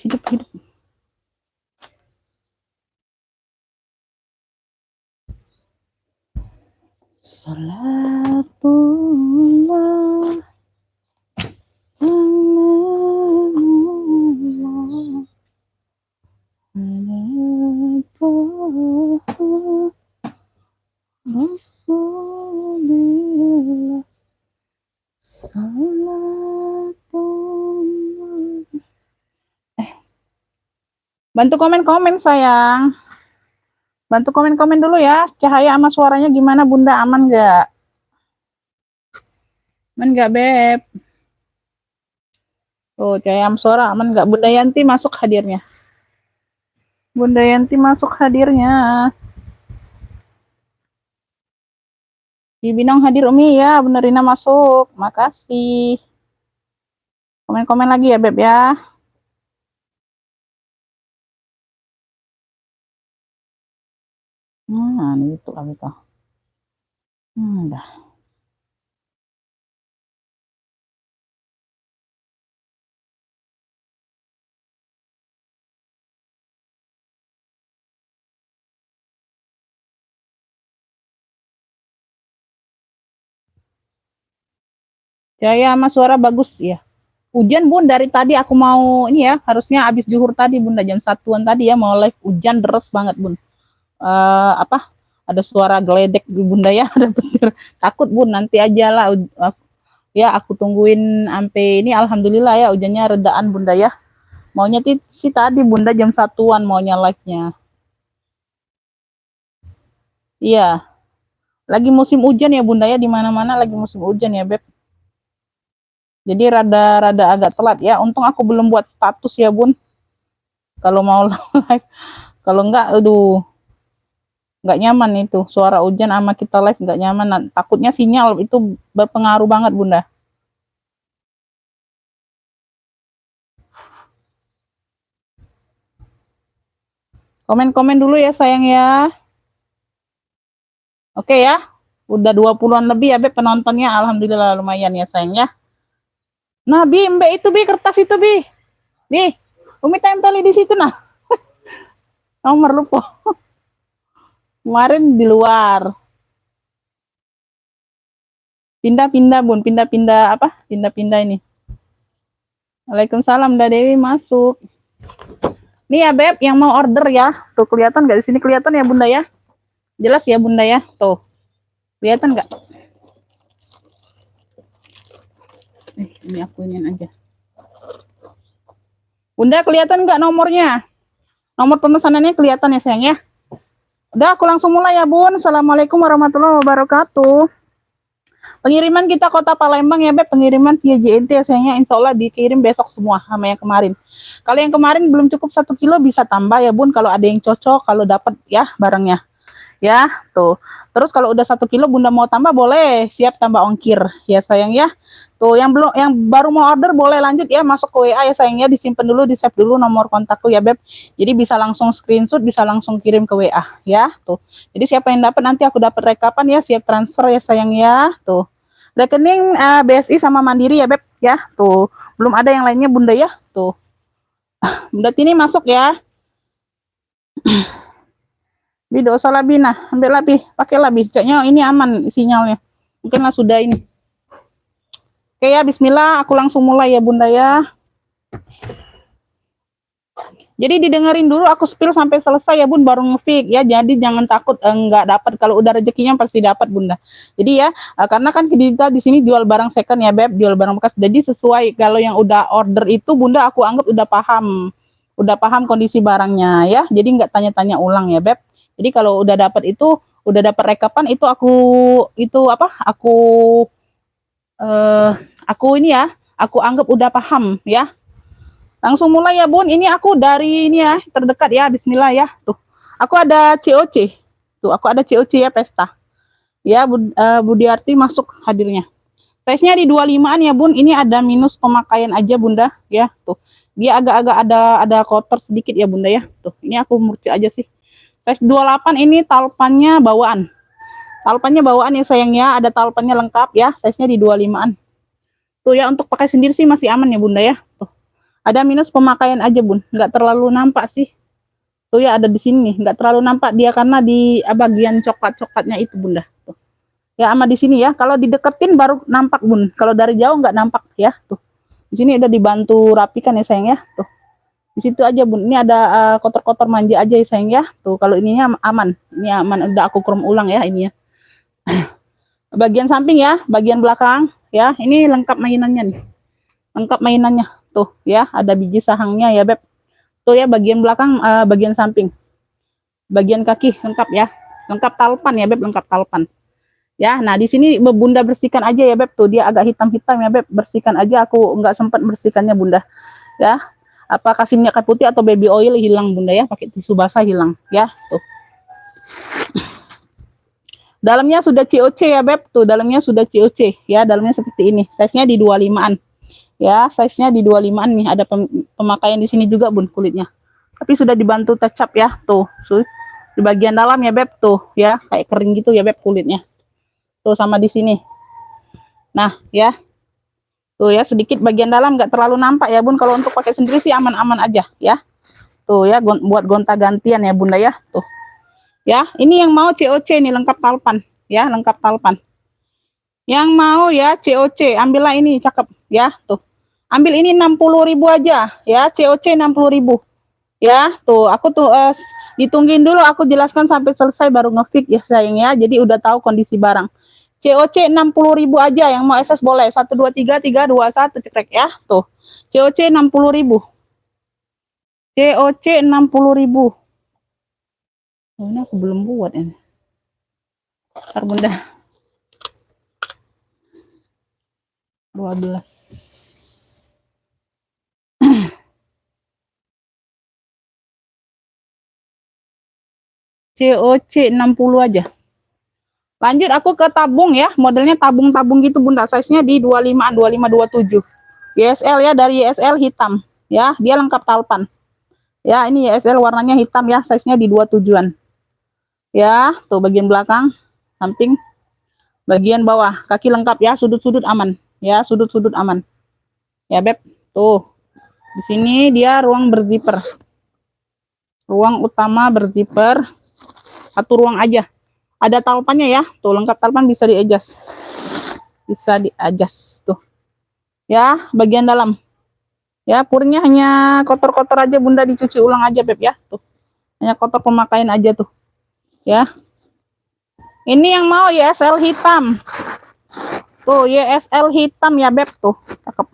hidup. Salatullah Rasulillah salatullah. Bantu komen-komen sayang. Bantu komen-komen dulu ya. Cahaya sama suaranya gimana Bunda? Aman nggak? Aman nggak Beb? Oh, cahaya sama suara aman nggak? Bunda Yanti masuk hadirnya. Bunda Yanti masuk hadirnya. Cibinong hadir Umi ya. Bunda Rina masuk. Makasih. Komen-komen lagi ya Beb ya. Nah, itu lah itu. Dah. Cahaya sama suara bagus ya. Hujan Bun dari tadi aku mau ini ya, harusnya habis zuhur tadi Bunda jam 1-an tadi ya mau live, hujan deras banget Bun. Apa? Ada suara geledek di Bunda ya, ada petir. Takut Bun, nanti aja lah. Ya aku tungguin sampai ini alhamdulillah ya hujannya redaan Bunda ya. Maunya sih tadi Bunda jam 1-an maunya live-nya. Iya. Lagi musim hujan ya Bunda ya, di mana-mana lagi musim hujan ya Beb. Jadi rada agak telat ya. Untung aku belum buat status ya Bun. Kalau mau live. Kalau enggak, aduh. Enggak nyaman itu. Suara hujan sama kita live enggak nyaman. Takutnya sinyal itu berpengaruh banget Bunda. Komen-komen dulu ya sayang ya. Oke ya. Udah 20-an lebih ya Beb penontonnya. Alhamdulillah lumayan ya sayang ya. Nah Bi, Mbak itu Bi, kertas itu Bi. Bi, Umi tempeli di situ nah. Nomor lupa. Kemarin di luar. Pindah-pindah Bun, pindah-pindah apa? Pindah-pindah ini. Waalaikumsalam, Mbak Dewi masuk. Nih ya Beb, yang mau order ya. Tuh kelihatan nggak di sini, kelihatan ya Bunda ya? Jelas ya Bunda ya? Tuh. Kelihatan nggak? Ini aku ingin aja. Bunda kelihatan nggak nomornya? Nomor pemesanannya kelihatan ya sayang ya? Udah aku langsung mulai ya Bun. Assalamualaikum warahmatullahi wabarakatuh. Pengiriman kita Kota Palembang ya Beb, pengiriman via JNT ya sayangnya, insya Allah dikirim besok semua sama yang kemarin. Kalau yang kemarin belum cukup 1 kilo bisa tambah ya Bun, kalau ada yang cocok, kalau dapat ya barangnya. Ya, tuh. Terus kalau udah 1 kilo Bunda mau tambah boleh, siap tambah ongkir ya sayang ya. Tuh yang belum, yang baru mau order boleh lanjut ya, masuk ke WA ya sayangnya, disimpan dulu, di save dulu nomor kontakku ya Beb. Jadi bisa langsung screenshot, bisa langsung kirim ke WA ya. Tuh. Jadi siapa yang dapat nanti aku dapat rekapan ya, siap transfer ya sayang ya. Tuh. Rekening BSI sama Mandiri ya Beb ya. Tuh. Belum ada yang lainnya Bunda ya. Tuh. Bunda ini masuk ya. Bi, tidak usah lebih, nah ambil lebih, pakai lebih, kayaknya ini aman sinyalnya, mungkinlah sudah ini. Oke ya, bismillah, aku langsung mulai ya Bunda ya. Jadi didengerin dulu aku spill sampai selesai ya Bun, baru nge-fix ya. Jadi jangan takut enggak dapat, kalau udah rezekinya pasti dapat Bunda. Jadi ya, karena kan kita di sini jual barang second ya Beb, jual barang bekas. Jadi sesuai, kalau yang udah order itu Bunda aku anggap udah paham. Udah paham kondisi barangnya ya. Jadi enggak tanya-tanya ulang ya Beb. Jadi kalau udah dapat itu, udah dapat rekapan itu aku ini ya, aku anggap udah paham ya. Langsung mulai ya Bun, ini aku dari ini ya, terdekat ya, bismillah ya. Tuh, aku ada COC. Tuh, aku ada COC ya, pesta. Ya, Budiarti masuk hadirnya. Size-nya di 25-an ya Bun, ini ada minus pemakaian aja Bunda ya. Tuh, dia agak-agak ada kotor sedikit ya Bunda ya. Tuh, ini aku murci aja sih. Size 28 ini talpannya bawaan. Talpannya bawaan ya sayangnya, ada talpannya lengkap ya, size-nya di 25-an. Tuh ya, untuk pakai sendiri sih masih aman ya Bunda ya. Tuh. Ada minus pemakaian aja bun, nggak terlalu nampak sih. Tuh ya ada di sini, nggak terlalu nampak dia karena di bagian coklat-coklatnya itu bunda. Tuh. Ya sama di sini ya, kalau dideketin baru nampak bun, kalau dari jauh nggak nampak ya. Tuh, di sini udah dibantu rapikan ya sayang ya. Tuh, di situ aja bun. Ini ada kotor-kotor manja aja ya sayang ya. Tuh kalau ininya aman, ini aman. Udah aku krom ulang ya ini ya. Bagian samping ya, bagian belakang ya. Ini lengkap mainannya nih, lengkap mainannya. Tuh ya, ada biji sahangnya ya beb. Tuh ya bagian belakang, bagian samping, bagian kaki lengkap ya, lengkap talpan ya beb, lengkap talpan ya. Nah di sini bunda bersihkan aja ya beb. Tuh dia agak hitam-hitam ya beb, bersihkan aja. Aku nggak sempat bersihkannya bunda ya. Apa kasih minyak kayu putih atau baby oil hilang bunda ya, pakai tisu basah hilang ya. Tuh dalamnya sudah COC ya beb. Tuh dalamnya sudah COC ya, dalamnya seperti ini. Size nya di 25an ya, size nya di 25an nih. Ada pemakaian di sini juga bun kulitnya, tapi sudah dibantu touch up ya. Tuh di bagian dalam ya beb. Tuh ya kayak kering gitu ya beb kulitnya. Tuh sama di sini. Nah ya, tuh ya sedikit bagian dalam nggak terlalu nampak ya bun. Kalau untuk pakai sendiri sih aman-aman aja ya. Tuh ya buat gonta gantian ya bunda ya. Tuh ya, ini yang mau COC nih lengkap talpan ya, lengkap talpan. Yang mau ya COC ambillah ini, cakep ya. Tuh ambil ini 60.000 aja ya, COC 60.000 ya. Tuh aku tuh ditungguin dulu, aku jelaskan sampai selesai baru ngefix ya sayang ya, jadi udah tahu kondisi barang. COC 60.000 aja, yang mau SS boleh 123 321 cekrek ya. Tuh COC 60.000, COC 60.000. Oh, ini aku belum buat ini. Ntar bunda 12. COC 60 aja. Lanjut aku ke tabung ya, modelnya tabung-tabung gitu bunda, size-nya di 25an, 25 27. YSL ya, dari YSL hitam ya, dia lengkap talpan. Ya, ini YSL warnanya hitam ya, size-nya di 27an. Ya, tuh bagian belakang, samping, bagian bawah, kaki lengkap ya, sudut-sudut aman ya, sudut-sudut aman. Ya, beb. Tuh. Di sini dia ruang berzipper. Ruang utama berzipper. Satu ruang aja. Ada talpannya ya. Tuh lengkap talpan, bisa di-adjust. Bisa di-adjust tuh. Ya, bagian dalam. Ya, purnya hanya kotor-kotor aja bunda, dicuci ulang aja beb ya. Tuh. Hanya kotor pemakaian aja tuh. Ya. Ini yang mau YSL hitam. Tuh, YSL hitam ya beb tuh. Cakep.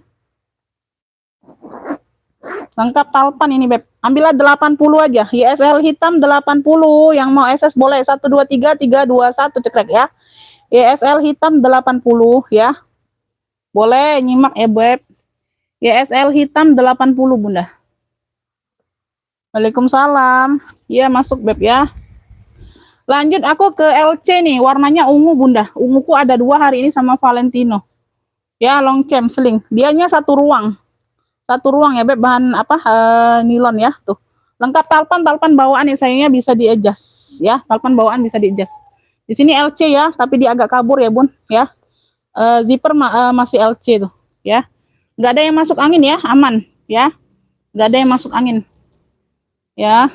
Lengkap talpan ini beb. Ambillah 80 aja. YSL hitam 80. Yang mau SS boleh 123 321 cekrek ya. YSL hitam 80 ya. Boleh nyimak ya beb. YSL hitam 80 bunda. Waalaikumsalam. Iya masuk beb ya. Lanjut aku ke LC nih. Warnanya ungu bunda. Unguku ada 2 hari ini sama Valentino. Ya long chain sling. Dianya satu ruang ya beb, bahan apa nilon ya. Tuh lengkap talpan bawaan ya sayangnya, bisa di-adjust ya, talpan bawaan bisa di-adjust. Di sini LC ya, tapi dia agak kabur ya bun ya. Zipper masih LC tuh ya, nggak ada yang masuk angin ya, aman ya, nggak ada yang masuk angin ya.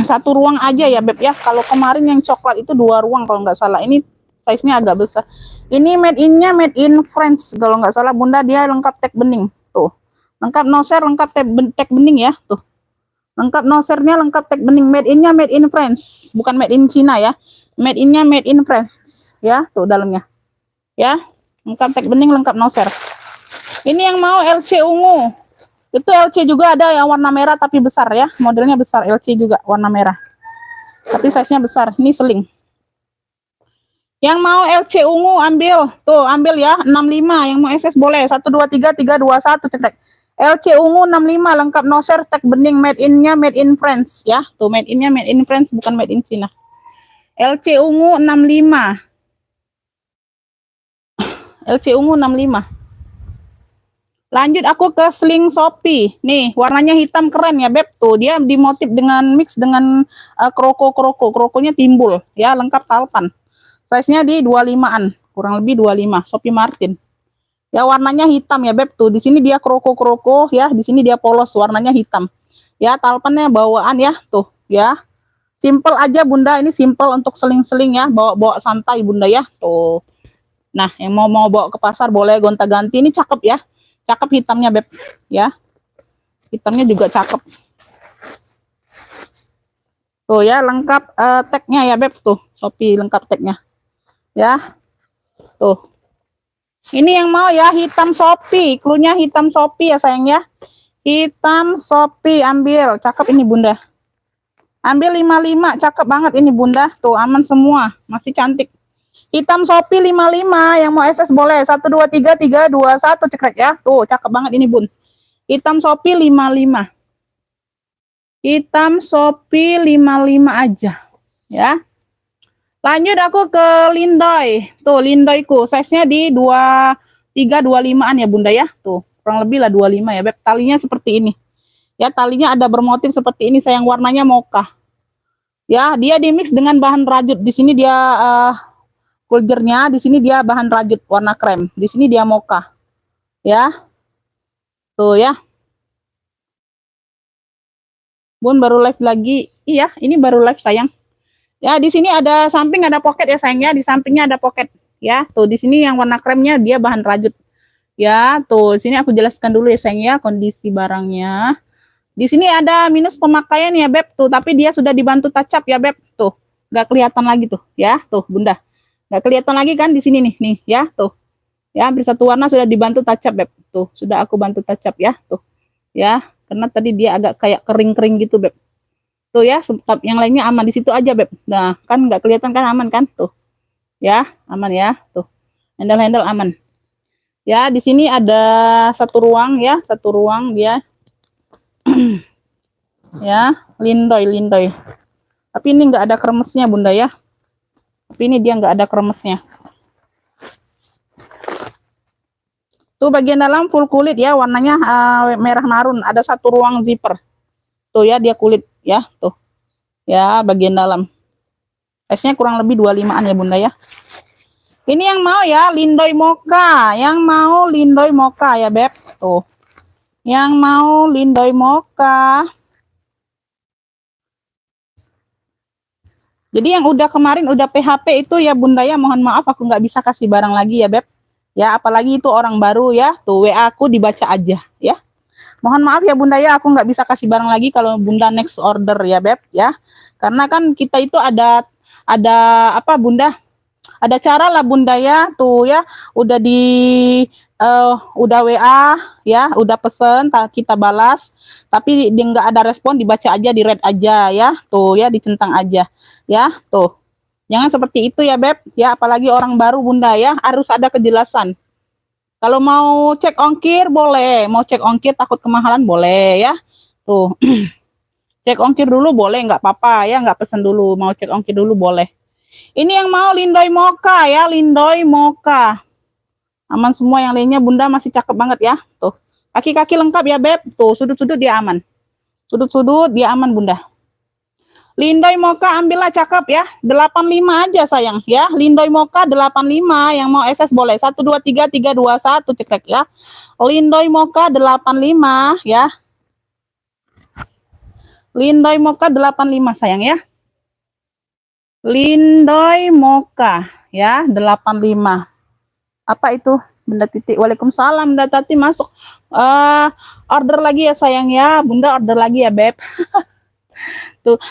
Satu ruang aja ya beb ya. Kalau kemarin yang coklat itu 2 ruang kalau nggak salah, ini size-nya agak besar. Ini made in-nya made in France kalau nggak salah bunda, dia lengkap tag bening. Tuh lengkap noser, lengkap tag bening ya. Tuh lengkap nosernya, lengkap tag bening. Made in-nya made in France, bukan made in China ya. Made in-nya made in France ya. Tuh dalamnya ya, lengkap tag bening, lengkap noser. Ini yang mau LC ungu, itu LC juga ada yang warna merah tapi besar ya, modelnya besar. LC juga warna merah tapi size-nya besar. Ini seling. Yang mau LC ungu ambil, tuh ambil ya 65. Yang mau SS boleh 123 321 cetek. LC ungu 65 lengkap noser, tag bening, made in-nya made in France ya. Tuh made in-nya made in France, bukan made in China. LC ungu 65. LC ungu 65. Lanjut aku ke sling Shopee. Nih, warnanya hitam keren ya beb. Tuh dia dimotif dengan mix dengan kroko-kroko. Krokonya timbul ya, lengkap talpan. Size-nya di 25an, kurang lebih 25, Shopee Martin. Ya warnanya hitam ya Beb tuh. Di sini dia kroko-kroko ya, di sini dia polos warnanya hitam. Ya talpennya bawaan ya tuh ya. Simple aja Bunda, ini simple untuk seling-seling ya, bawa-bawa santai Bunda ya. Tuh. Nah, yang mau bawa ke pasar boleh gonta-ganti. Ini cakep ya. Cakep hitamnya Beb ya. Hitamnya juga cakep. Tuh ya, lengkap tagnya ya Beb tuh. Shopee lengkap tagnya. Ya. Tuh. Ini yang mau ya, hitam Shopee. Klunya hitam Shopee ya sayang ya. Hitam Shopee ambil. Cakep ini Bunda. Ambil 55, cakep banget ini Bunda. Tuh aman semua, masih cantik. Hitam Shopee 55, yang mau SS boleh. 123321 cekrek ya. Tuh cakep banget ini Bun. Hitam Shopee 55. Hitam Shopee 55 aja. Ya. Lanjut aku ke Lindoy. Tuh Lindoyku, size-nya di 23-25an ya Bunda ya. Tuh, kurang lebih lah 25 ya Beb. Talinya seperti ini. Ya, talinya ada bermotif seperti ini, sayang warnanya mocha. Ya, dia dimix dengan bahan rajut. Di sini dia kuljernya, di sini dia bahan rajut warna krem. Di sini dia mocha. Ya. Tuh ya. Bun baru live lagi. Iya, ini baru live sayang. Ya, di sini ada samping ada pocket ya sayangnya, di sampingnya ada pocket ya. Tuh di sini yang warna kremnya dia bahan rajut. Ya, tuh sini aku jelaskan dulu ya sayang ya kondisi barangnya. Di sini ada minus pemakaian ya Beb tuh, tapi dia sudah dibantu touch up ya Beb tuh. Gak kelihatan lagi tuh ya, tuh Bunda. Gak kelihatan lagi kan di sini nih ya tuh. Ya, hampir satu warna sudah dibantu touch up Beb. Tuh, sudah aku bantu touch up ya tuh. Ya, karena tadi dia agak kayak kering-kering gitu Beb. Tuh ya, yang lainnya aman di situ aja Beb. Nah, kan nggak kelihatan kan aman kan tuh. Ya, aman ya tuh. Handle-handle aman. Ya, di sini ada satu ruang ya, satu ruang dia. Ya, lindoy. Tapi ini nggak ada kremesnya Bunda ya. Tapi ini dia nggak ada kremesnya. Tuh bagian dalam full kulit ya, warnanya merah marun. Ada satu ruang zipper. Tuh ya, dia kulit ya, tuh. Ya, bagian dalam. Size-nya kurang lebih 25-an ya Bunda ya. Ini yang mau ya, Lindoy Mocha. Yang mau Lindoy Mocha ya Beb. Tuh. Yang mau Lindoy Mocha. Jadi yang udah kemarin udah PHP itu ya Bunda ya, mohon maaf aku nggak bisa kasih barang lagi ya Beb. Ya, apalagi itu orang baru ya. Tuh WA aku dibaca aja ya. Mohon maaf ya Bunda ya, aku nggak bisa kasih barang lagi kalau Bunda next order ya Beb ya. Karena kan kita itu ada apa Bunda? Ada cara lah Bunda ya, tuh ya, udah udah WA ya, udah pesen kita balas, tapi dia nggak ada respon, dibaca aja, di read aja ya, tuh ya, dicentang aja ya, tuh. Jangan seperti itu ya Beb ya, apalagi orang baru Bunda ya, harus ada kejelasan. Kalau mau cek ongkir boleh, mau cek ongkir takut kemahalan boleh ya, tuh. Cek ongkir dulu boleh, nggak apa-apa ya, nggak pesen dulu, mau cek ongkir dulu boleh. Ini yang mau Lindoy Mocha ya, Lindoy Mocha. Aman semua, yang lainnya Bunda masih cakep banget ya. Tuh. Kaki-kaki lengkap ya Beb. Tuh, sudut-sudut dia aman. Sudut-sudut dia aman Bunda. Lindoy Mocha ambillah, cakep ya. 85 aja sayang ya. Lindoy Mocha 85, yang mau SS boleh. 123321 cekrek ya. Lindoy Mocha 85 ya. Lindoy Mocha 85 sayang ya. Lindoy Mocha ya, 85. Apa itu Bunda Titi? Waalaikumsalam Bunda Tati, masuk. Order lagi ya sayang ya, Bunda order lagi ya Beb. Tuh,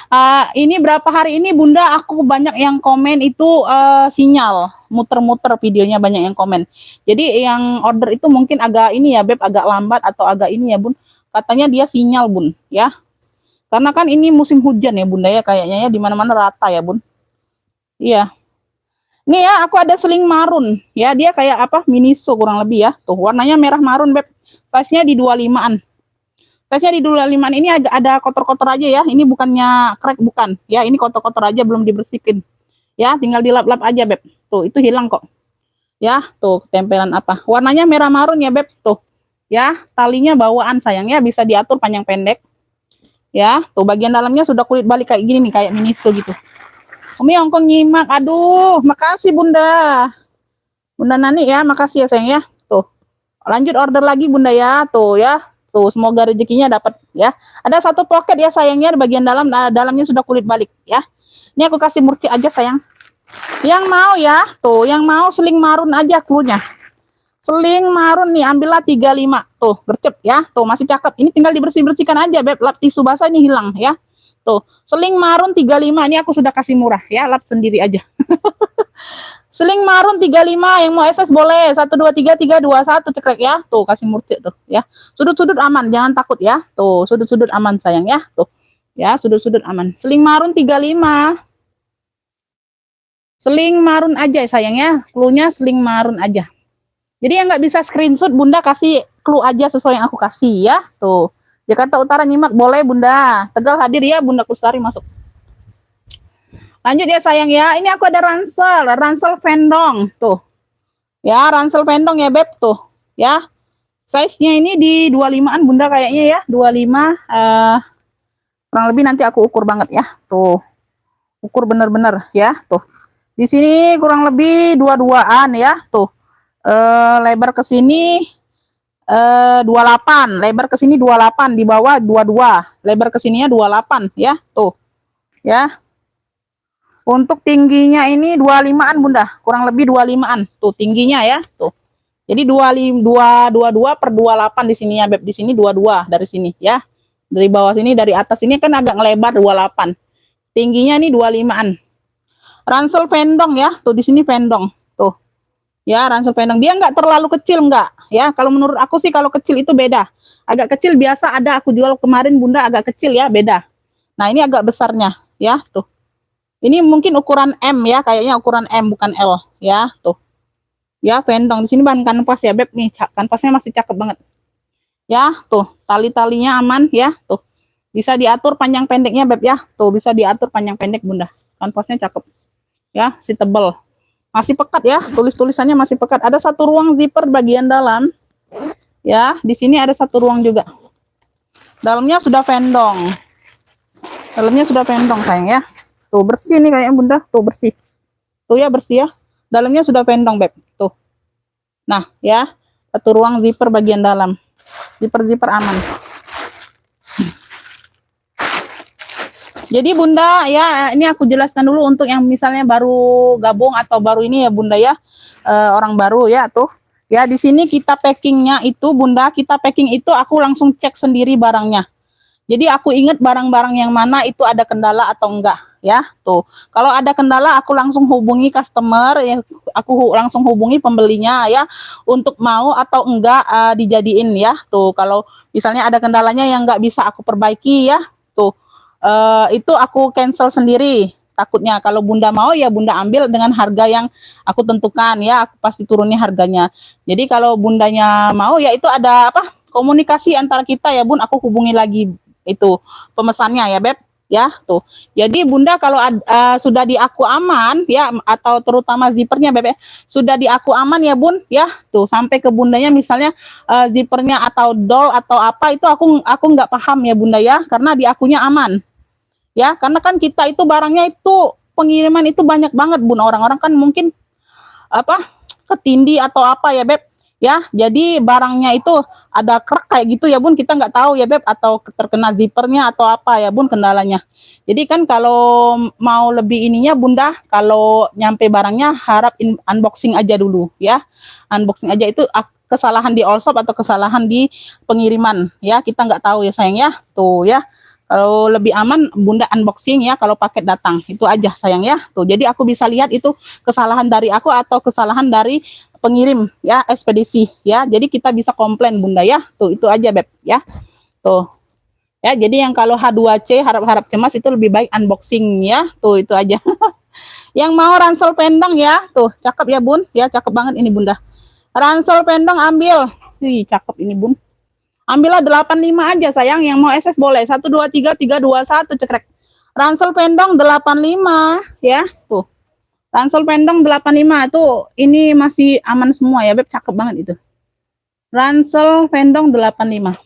ini berapa hari ini Bunda aku banyak yang komen itu sinyal, muter-muter videonya banyak yang komen. Jadi yang order itu mungkin agak ini ya Beb, agak lambat atau agak ini ya Bun. Katanya dia sinyal Bun ya. Karena kan ini musim hujan ya Bunda ya, kayaknya ya di mana-mana rata ya Bun. Iya. Nih ya, aku ada seling marun. Ya, dia kayak apa? Miniso kurang lebih ya. Tuh, warnanya merah marun, Beb. Size-nya di 25-an. Size-nya di 25-an. Ini ada kotor-kotor aja ya. Ini bukannya crack, bukan. Ya, ini kotor-kotor aja, belum dibersihin. Ya, tinggal dilap-lap aja, Beb. Tuh, itu hilang kok. Ya, tuh, tempelan apa. Warnanya merah marun ya, Beb. Tuh. Ya, talinya bawaan sayang ya. Bisa diatur panjang pendek. Ya, tuh bagian dalamnya sudah kulit balik kayak gini nih, kayak Miniso gitu. Umi Ongkong nyimak, aduh, makasih Bunda. Bunda Nani ya, makasih ya sayang ya. Tuh, Lanjut order lagi Bunda ya, tuh ya. Tuh, semoga rezekinya dapat ya. Ada satu pocket ya sayangnya di bagian dalam, nah, dalamnya sudah kulit balik ya. Ini aku kasih murci aja sayang. Yang mau ya, tuh, yang mau seling marun aja cluenya. Seling marun nih, ambillah 35. Tuh, gercep ya. Tuh, masih cakep. Ini tinggal dibersih-bersihkan aja, Beb. Lap tisu basah ini hilang ya. Tuh, seling marun 35. Ini aku sudah kasih murah ya, lap sendiri aja. Seling marun 35, yang mau SS boleh. 1 2 3 3 2 1 cekrek ya. Tuh, kasih murti tuh ya. Sudut-sudut aman, jangan takut ya. Tuh, sudut-sudut aman sayang ya. Tuh. Ya, sudut-sudut aman. Seling marun 35. Seling marun aja sayang ya. Cluenya seling marun aja. Jadi yang nggak bisa screenshot, Bunda kasih clue aja sesuai yang aku kasih ya. Tuh, Jakarta Utara nyimak boleh Bunda. Tegal hadir ya Bunda Kusari masuk. Lanjut ya sayang ya. Ini aku ada ransel vendong tuh. Ya, ransel vendong ya Beb tuh. Ya. Size-nya ini di 25-an Bunda kayaknya ya. 25 kurang lebih nanti aku ukur banget ya. Tuh. Ukur bener-bener ya, tuh. Di sini kurang lebih 22-an ya, tuh. Lebar ke sini 28, lebar ke sini 28, di bawah 22, lebar ke sininya 28 ya, tuh. Ya. Untuk tingginya ini 25-an Bunda, kurang lebih 25-an. Tuh tingginya ya, tuh. Jadi 22 per 28 di sini ya, Beb. Di sini 22 dari sini ya. Dari bawah sini, dari atas ini kan agak ngelebar 28. Tingginya nih 25-an. Ransel pendong ya, tuh di sini pendong. Tuh. Ya, ransel pendong. Dia nggak terlalu kecil nggak, ya. Kalau menurut aku sih kalau kecil itu beda. Agak kecil biasa ada aku jual kemarin Bunda agak kecil ya, beda. Nah, ini agak besarnya ya, tuh. Ini mungkin ukuran M ya, kayaknya ukuran M bukan L ya, tuh. Ya, pendong. Di sini bahan kanvas ya, Beb nih. Kanvasnya masih cakep banget. Ya, tuh. Tali-talinya aman ya, tuh. Bisa diatur panjang pendeknya, Beb ya. Tuh, bisa diatur panjang pendek Bunda. Kanvasnya cakep. Ya, si tebel. Masih pekat ya, tulis-tulisannya masih pekat. Ada satu ruang zipper bagian dalam. Ya, di sini ada satu ruang juga. Dalamnya sudah pendong. Dalamnya sudah pendong sayang ya. Tuh bersih nih kayaknya Bunda, tuh bersih. Tuh ya bersih ya. Dalamnya sudah pendong, Beb. Tuh. Nah, ya. Satu ruang zipper bagian dalam. Zipper-zipper aman. Jadi Bunda ya, ini aku jelaskan dulu untuk yang misalnya baru gabung atau baru ini ya Bunda ya, orang baru ya tuh. Ya di sini kita packingnya itu Bunda, kita packing itu aku langsung cek sendiri barangnya. Jadi aku ingat barang-barang yang mana itu ada kendala atau enggak ya tuh. Kalau ada kendala aku langsung hubungi customer ya, aku langsung hubungi pembelinya ya untuk mau atau enggak dijadiin ya tuh. Kalau misalnya ada kendalanya yang enggak bisa aku perbaiki ya tuh. Itu aku cancel sendiri. Takutnya kalau Bunda mau ya Bunda ambil dengan harga yang aku tentukan ya, aku pasti turunin harganya. Jadi kalau Bundanya mau ya itu ada apa? Komunikasi antara kita ya Bun, aku hubungi lagi itu pemesannya ya Beb ya tuh. Jadi Bunda kalau sudah di aku aman ya, atau terutama zippernya Beb ya, sudah di aku aman ya Bun ya tuh, sampai ke Bundanya misalnya zippernya atau doll atau apa itu aku nggak paham ya Bunda ya, karena di akunya aman. Ya, karena kan kita itu barangnya itu pengiriman itu banyak banget Bun. Orang-orang kan mungkin apa ketindih atau apa ya Beb. Ya, jadi barangnya itu ada krek kayak gitu ya Bun. Kita nggak tahu ya Beb, atau terkena zippernya atau apa ya Bun kendalanya. Jadi kan kalau mau lebih ininya Bunda, kalau nyampe barangnya harap unboxing aja dulu ya. Unboxing aja itu kesalahan di all shop atau kesalahan di pengiriman ya. Kita nggak tahu ya sayang ya. Tuh ya. Kalau lebih aman Bunda unboxing ya kalau paket datang. Itu aja sayang ya. Tuh, jadi aku bisa lihat itu kesalahan dari aku atau kesalahan dari pengirim ya, ekspedisi ya. Jadi kita bisa komplain Bunda ya. Tuh, itu aja Beb ya. Tuh. Ya, jadi yang kalau H2C harap-harap cemas itu lebih baik unboxing ya. Tuh, itu aja. Yang mau ransel pendang ya. Tuh, cakep ya Bun. Ya, cakep banget ini Bunda. Ransel pendang ambil. Wih, cakep ini Bun. Ambillah 85 aja sayang, yang mau SS boleh. 1 2 3 3 2 1 cekrek. Ransel pendong 85 ya, tuh. Ransel pendong 85 tuh, ini masih aman semua ya, Beb, cakep banget itu. Ransel pendong 85.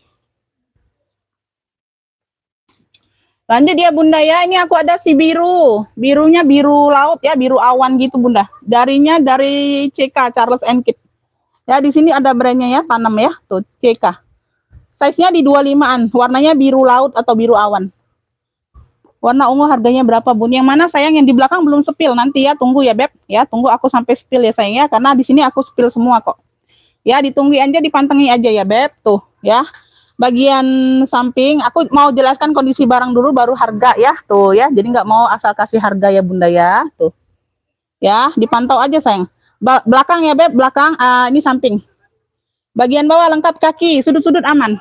Lanjut ya Bunda ya, ini aku ada si biru. Birunya biru laut ya, biru awan gitu Bunda. Darinya dari CK Charles & Keith. Ya, di sini ada brandnya ya, Panem ya. Tuh, CK. Size-nya di 25-an. Warnanya biru laut atau biru awan. Warna ungu harganya berapa, Bun? Yang mana sayang, yang di belakang belum spill. Nanti ya, tunggu ya, Beb. Ya, tunggu aku sampai spill ya, sayang ya. Karena di sini aku spill semua kok. Ya, ditunggu aja, dipantengin aja ya, Beb. Tuh, ya. Bagian samping, aku mau jelaskan kondisi barang dulu, baru harga ya. Tuh ya, jadi nggak mau asal kasih harga ya, Bunda ya. Tuh. Ya, dipantau aja, sayang. Belakang ya, Beb. Belakang, ini samping. Bagian bawah lengkap kaki, sudut-sudut aman.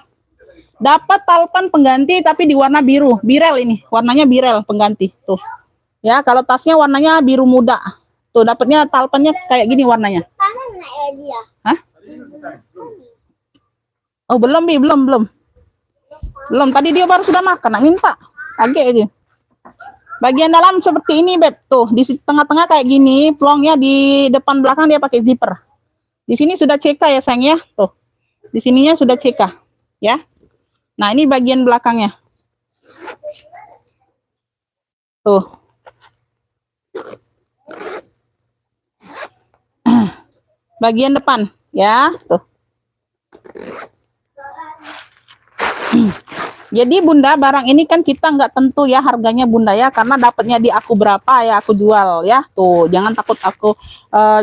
Dapat talpan pengganti tapi di warna biru. Birel ini, warnanya birel pengganti. Tuh. Ya, kalau tasnya warnanya biru muda. Tuh, dapatnya talpannya kayak gini warnanya. Hah? Oh, belum, Bi, belum. Belum, tadi dia baru sudah makan, nak minta. Kaget aja. Bagian dalam seperti ini, Beb. Tuh, di tengah-tengah kayak gini, plongnya di depan belakang dia pakai zipper. Di sini sudah CK ya, sayang ya. Tuh. Di sininya sudah CK, ya. Nah, ini bagian belakangnya. Tuh. Bagian depan, ya. Tuh. Jadi Bunda, barang ini kan kita nggak tentu ya harganya Bunda ya, karena dapatnya di aku berapa ya aku jual ya. Tuh, jangan takut aku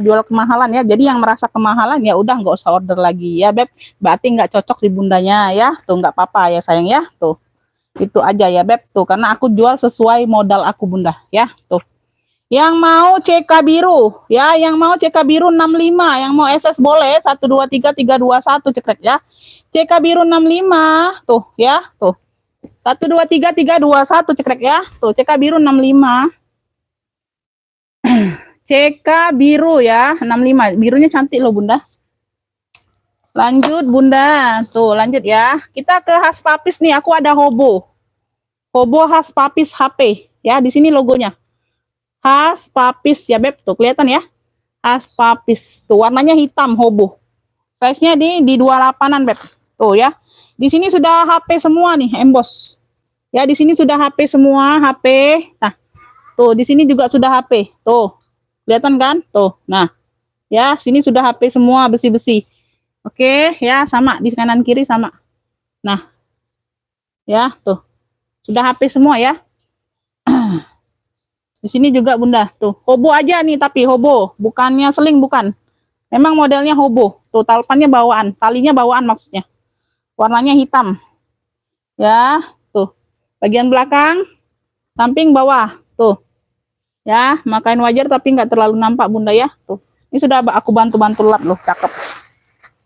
jual kemahalan ya. Jadi yang merasa kemahalan ya udah nggak usah order lagi ya, Beb. Berarti nggak cocok di Bundanya ya. Tuh, nggak apa-apa ya, sayang ya. Tuh, itu aja ya, Beb. Tuh, karena aku jual sesuai modal aku Bunda ya. Tuh. Yang mau CK biru ya, yang mau CK biru 65, yang mau SS boleh 123 321 cekrek ya. CK biru 65 tuh ya, tuh. 123 321 cekrek ya. Tuh, CK biru 65. CK biru ya, 65. Birunya cantik loh, Bunda. Lanjut, Bunda. Tuh, lanjut ya. Kita ke khas papis nih, aku ada hobo. Hobo khas papis HP ya, di sini logonya. Khas papis ya, Beb. Tuh, kelihatan ya. Khas papis. Tuh, warnanya hitam hobo. Size-nya di 28-an, Beb. Tuh ya. Di sini sudah HP semua nih, emboss. Ya, di sini sudah HP semua, HP. Nah, tuh di sini juga sudah HP. Tuh. Kelihatan kan? Tuh. Nah, ya, sini sudah HP semua besi-besi. Oke, ya, sama di kanan kiri sama. Nah. Ya, tuh. Sudah HP semua ya. Di sini juga Bunda. Tuh, hobo aja nih tapi hobo, bukannya seling bukan. Memang modelnya hobo. Tuh, talpannya bawaan, talinya bawaan maksudnya. Warnanya hitam. Ya, tuh. Bagian belakang, samping bawah. Tuh. Ya, makain wajar tapi nggak terlalu nampak Bunda ya. Tuh. Ini sudah aku bantu-bantu lap loh, cakep.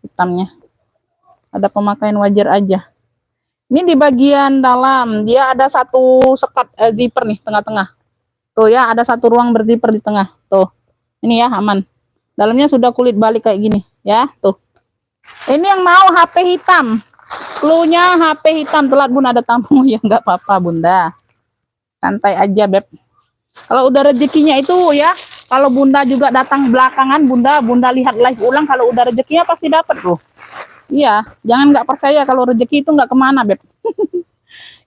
Hitamnya. Ada pemakaian wajar aja. Ini di bagian dalam, dia ada satu sekat zipper nih, tengah-tengah. Tuh ya, ada satu ruang berzipper di tengah. Tuh. Ini ya, aman. Dalamnya sudah kulit balik kayak gini, ya. Tuh. Ini yang mau HP hitam. Cluenya HP hitam, telat Bun ada tamu ya, nggak apa-apa Bunda. Santai aja, Beb. Kalau udah rezekinya itu ya, kalau Bunda juga datang belakangan, Bunda lihat live ulang, kalau udah rezekinya pasti dapat loh. Iya, jangan nggak percaya kalau rezeki itu nggak kemana, Beb.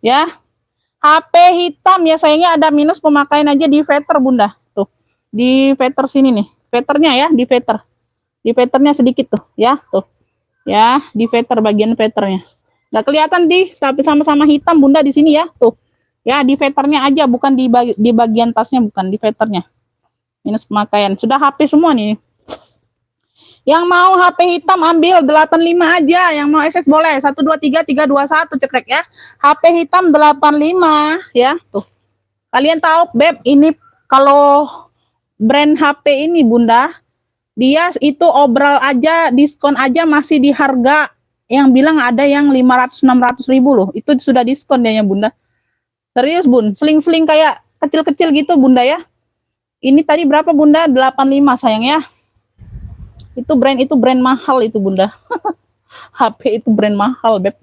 Ya, HP hitam ya, sayangnya ada minus pemakaian aja di veter Bunda. Tuh, di veter sini nih, veternya ya, di veter. Di veternya sedikit tuh, ya, tuh. Ya, di veter, bagian veternya. Nggak kelihatan tapi sama-sama hitam Bunda di sini ya, tuh. Ya, di veternya aja, bukan di bagian tasnya, bukan di veternya. Minus pemakaian. Sudah HP semua nih. Yang mau HP hitam ambil 85 aja, yang mau SS boleh 123 321 cekrek ya. HP hitam 85 ya, tuh. Kalian tahu, Beb, ini kalau brand HP ini Bunda, dia itu obral aja, diskon aja masih di harga yang bilang ada yang 500-600 ribu loh. Itu sudah diskon dia ya Bunda. Serius Bun, seling-seling kayak kecil-kecil gitu Bunda ya. Ini tadi berapa Bunda? 85 sayang ya. Itu brand mahal itu Bunda. HP itu brand mahal, Beb.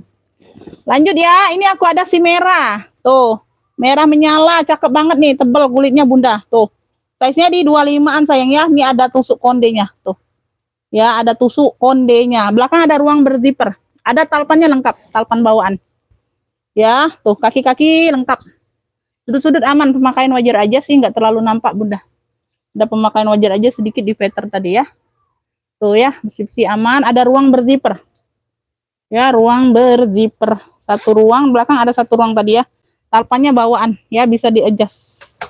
Lanjut ya, ini aku ada si merah. Tuh, merah menyala, cakep banget nih, tebal kulitnya Bunda. Tuh. Size-nya di 25-an sayang ya. Ini ada tusuk kondenya, tuh. Ya, ada tusuk kondenya. Belakang ada ruang berzipper. Ada talpannya lengkap, talpan bawaan. Ya, tuh kaki-kaki lengkap. Sudut-sudut aman, pemakaian wajar aja sih, nggak terlalu nampak Bunda. Ada pemakaian wajar aja sedikit di veter tadi ya. Tuh ya, besi-besi aman, ada ruang berzipper. Ya, ruang berzipper. Satu ruang, belakang ada satu ruang tadi ya. Talpannya bawaan, ya bisa di-adjust.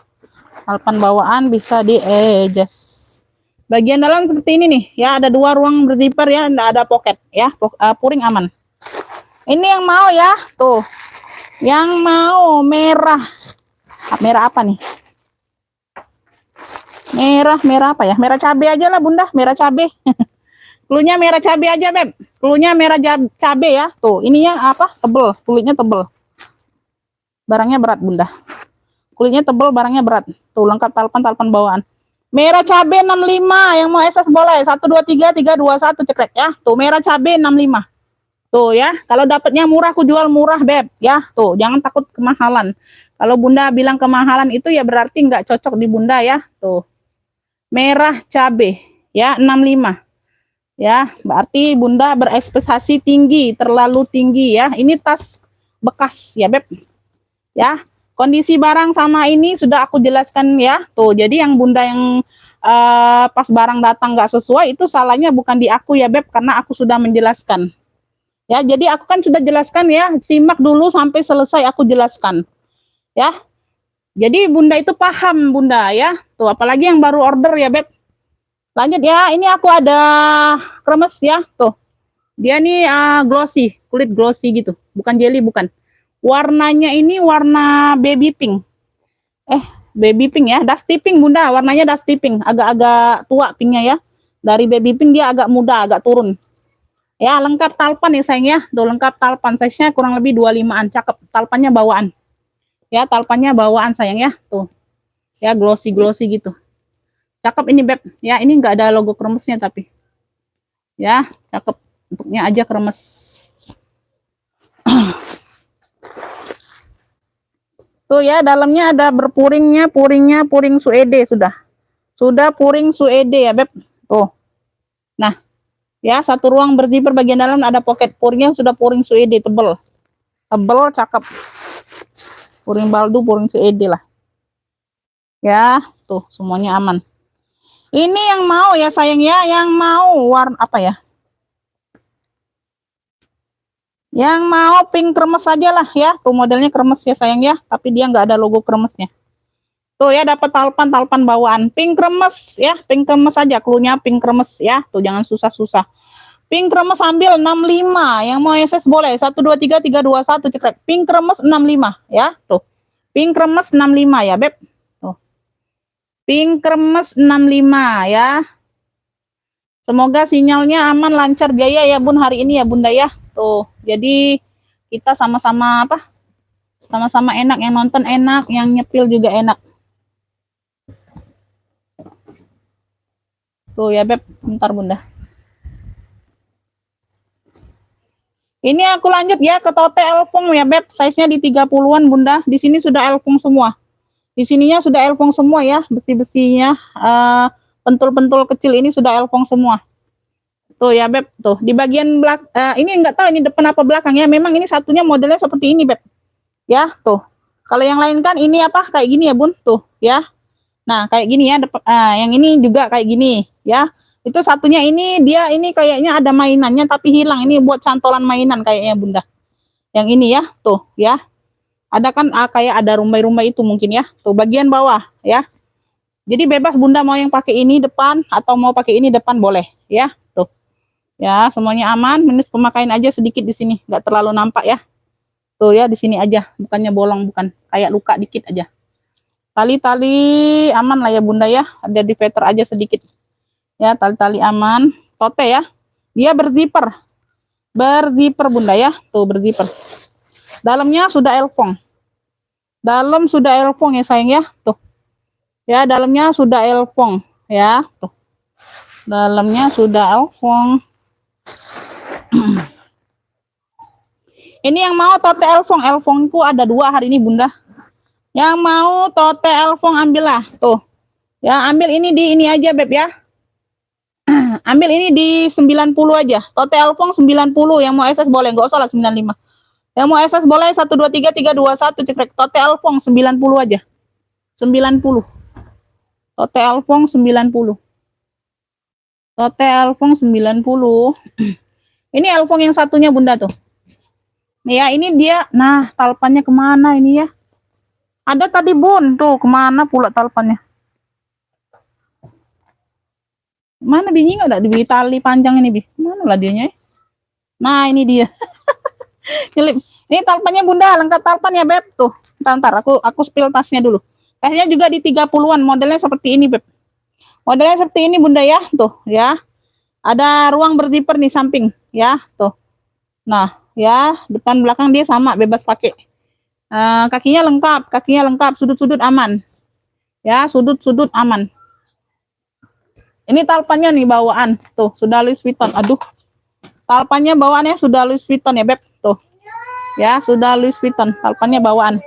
Talpan bawaan bisa di-adjust. Bagian dalam seperti ini nih, ya ada dua ruang berzipper ya, enggak ada pocket ya, puring aman. Ini yang mau ya, tuh. Yang mau merah. Merah apa nih? Merah apa ya? Merah cabe aja lah Bunda, merah cabe. Klunya merah cabe aja, Beb. Klunya merah cabe ya. Tuh, ininya apa? Tebel, kulitnya tebel. Barangnya berat, Bunda. Kulitnya tebel, barangnya berat. Tuh, lengkap talpan bawaan. Merah cabe 65, yang mau SS boleh. 1 2 3 3 2 1 cekrek ya. Tuh, merah cabe 65. Tuh ya, kalau dapatnya murah aku jual murah, Beb. Ya, tuh, jangan takut kemahalan. Kalau Bunda bilang kemahalan itu ya berarti nggak cocok di Bunda ya. Tuh. Merah cabe ya 65. Ya, berarti Bunda berekspektasi tinggi, terlalu tinggi ya. Ini tas bekas ya, Beb. Ya, kondisi barang sama ini sudah aku jelaskan ya. Tuh, jadi yang Bunda yang pas barang datang nggak sesuai itu salahnya bukan di aku ya, Beb, karena aku sudah menjelaskan. Ya, jadi aku kan sudah jelaskan ya, simak dulu sampai selesai aku jelaskan. Ya. Jadi Bunda itu paham Bunda ya. Tuh, apalagi yang baru order ya, Beb. Lanjut ya, ini aku ada kremes ya, tuh. Dia nih glossy, kulit glossy gitu. Bukan jelly, bukan. Warnanya ini warna baby pink. Baby pink ya, dusty pink Bunda, warnanya dusty pink. Agak-agak tua pinknya ya. Dari baby pink dia agak muda, agak turun. Ya, lengkap talpan ya sayang ya. Tuh, lengkap talpan, size-nya kurang lebih 25-an. Cakep, talpannya bawaan. Ya, talpannya bawaan sayang ya. Tuh. Ya, glossy-glossy gitu. Cakep ini, Beb. Ya, ini enggak ada logo kremesnya tapi. Ya, cakep. Bentuknya aja kremes. Tuh ya, dalamnya ada berpuringnya, puring suede sudah. Sudah puring suede ya, Beb. Tuh. Nah, ya, satu ruang berzipper bagian dalam ada pocket, puringnya sudah puring suede tebel. Tebel, cakep. Puring baldu, puring suede lah. Ya, tuh semuanya aman. Ini yang mau ya sayang ya, yang mau warna apa ya? Yang mau pink kremes aja lah ya. Tuh modelnya kremes ya sayang ya, tapi dia nggak ada logo kremesnya. Tuh ya, dapat talpan bawaan pink kremes ya, pink kremes aja, klunya pink kremes ya. Tuh jangan susah-susah. Pink kremes ambil 65, yang mau SS boleh. 1 2 3 3 2 1 cekrek. Pink kremes 65 ya. Tuh. Pink kremes 65 ya, Beb. Tuh. Pink kremes 65 ya. Semoga sinyalnya aman, lancar, jaya ya Bun hari ini ya Bunda ya. Tuh, jadi kita sama-sama apa? Sama-sama enak, yang nonton enak, yang nyepil juga enak. Tuh ya Beb, bentar Bunda. Ini aku lanjut ya ke tote elfong ya Beb, size-nya di 30-an Bunda. Di sini sudah elfong semua. Di sininya sudah elfong semua ya, besi-besinya, pentul-pentul kecil ini sudah elfong semua. Tuh ya Beb, tuh di bagian belakang, ini enggak tahu ini depan apa belakang ya. Memang ini satunya modelnya seperti ini Beb. Ya, tuh. Kalau yang lain kan ini apa kayak gini ya Bun, tuh ya. Nah, kayak gini ya, yang ini juga kayak gini ya. Itu satunya ini dia ini kayaknya ada mainannya tapi hilang. Ini buat cantolan mainan kayaknya Bunda. Yang ini ya, tuh ya. Ada kan kayak ada rumbai-rumbai itu mungkin ya. Tuh bagian bawah ya. Jadi bebas Bunda mau yang pakai ini depan atau mau pakai ini depan boleh ya. Tuh. Ya, semuanya aman, minus pemakaian aja sedikit di sini, nggak terlalu nampak ya. Tuh ya, di sini aja, bukannya bolong, bukan kayak luka dikit aja. Tali-tali aman lah ya Bunda ya, ada di veter aja sedikit. Ya, tali-tali aman. Tote ya. Dia berzipper. Berzipper Bunda ya. Tuh berzipper. Dalamnya sudah elfong. Dalam sudah elfong ya sayang ya. Tuh. Ya, dalamnya sudah elfong ya. Tuh. Dalamnya sudah elfong. Ini yang mau tote elfong. Elfongku ada 2 hari ini Bunda. Yang mau tote elfong ambillah. Tuh. Ya, ambil ini di ini aja Beb ya. Ambil ini di 90 aja. Tote elfong 90, yang mau SS boleh, enggak usah lah 95. Yang mau SS boleh 1 2 3 3 2 1 cekrek. Tote elfong 90 aja. 90. Tote elfong 90. Tote Elfong 90. Ini Elfong yang satunya Bunda tuh. Ya, ini dia. Nah, talpannya kemana ini ya? Ada tadi Bun, tuh kemana pula talpannya? Mana binyi nggak ada di tali panjang ini, Bi? Mana lah dianya? Nah, ini dia. Ini talpannya Bunda, lengkap talpan ya, Beb. Tuh, ntar aku spill tasnya dulu. Tasnya juga di 30-an, modelnya seperti ini, Beb. Modelnya seperti ini Bunda ya, tuh ya. Ada ruang berzipper nih samping, ya, tuh. Nah, ya, depan belakang dia sama, bebas pakai. Kakinya lengkap, sudut-sudut aman. Ya, sudut-sudut aman. Ini talpannya nih bawaan, tuh, sudah Louis Vuitton. Aduh. Talpannya bawaannya sudah Louis Vuitton ya, Beb. Tuh. Ya, sudah Louis Vuitton, talpannya bawaan.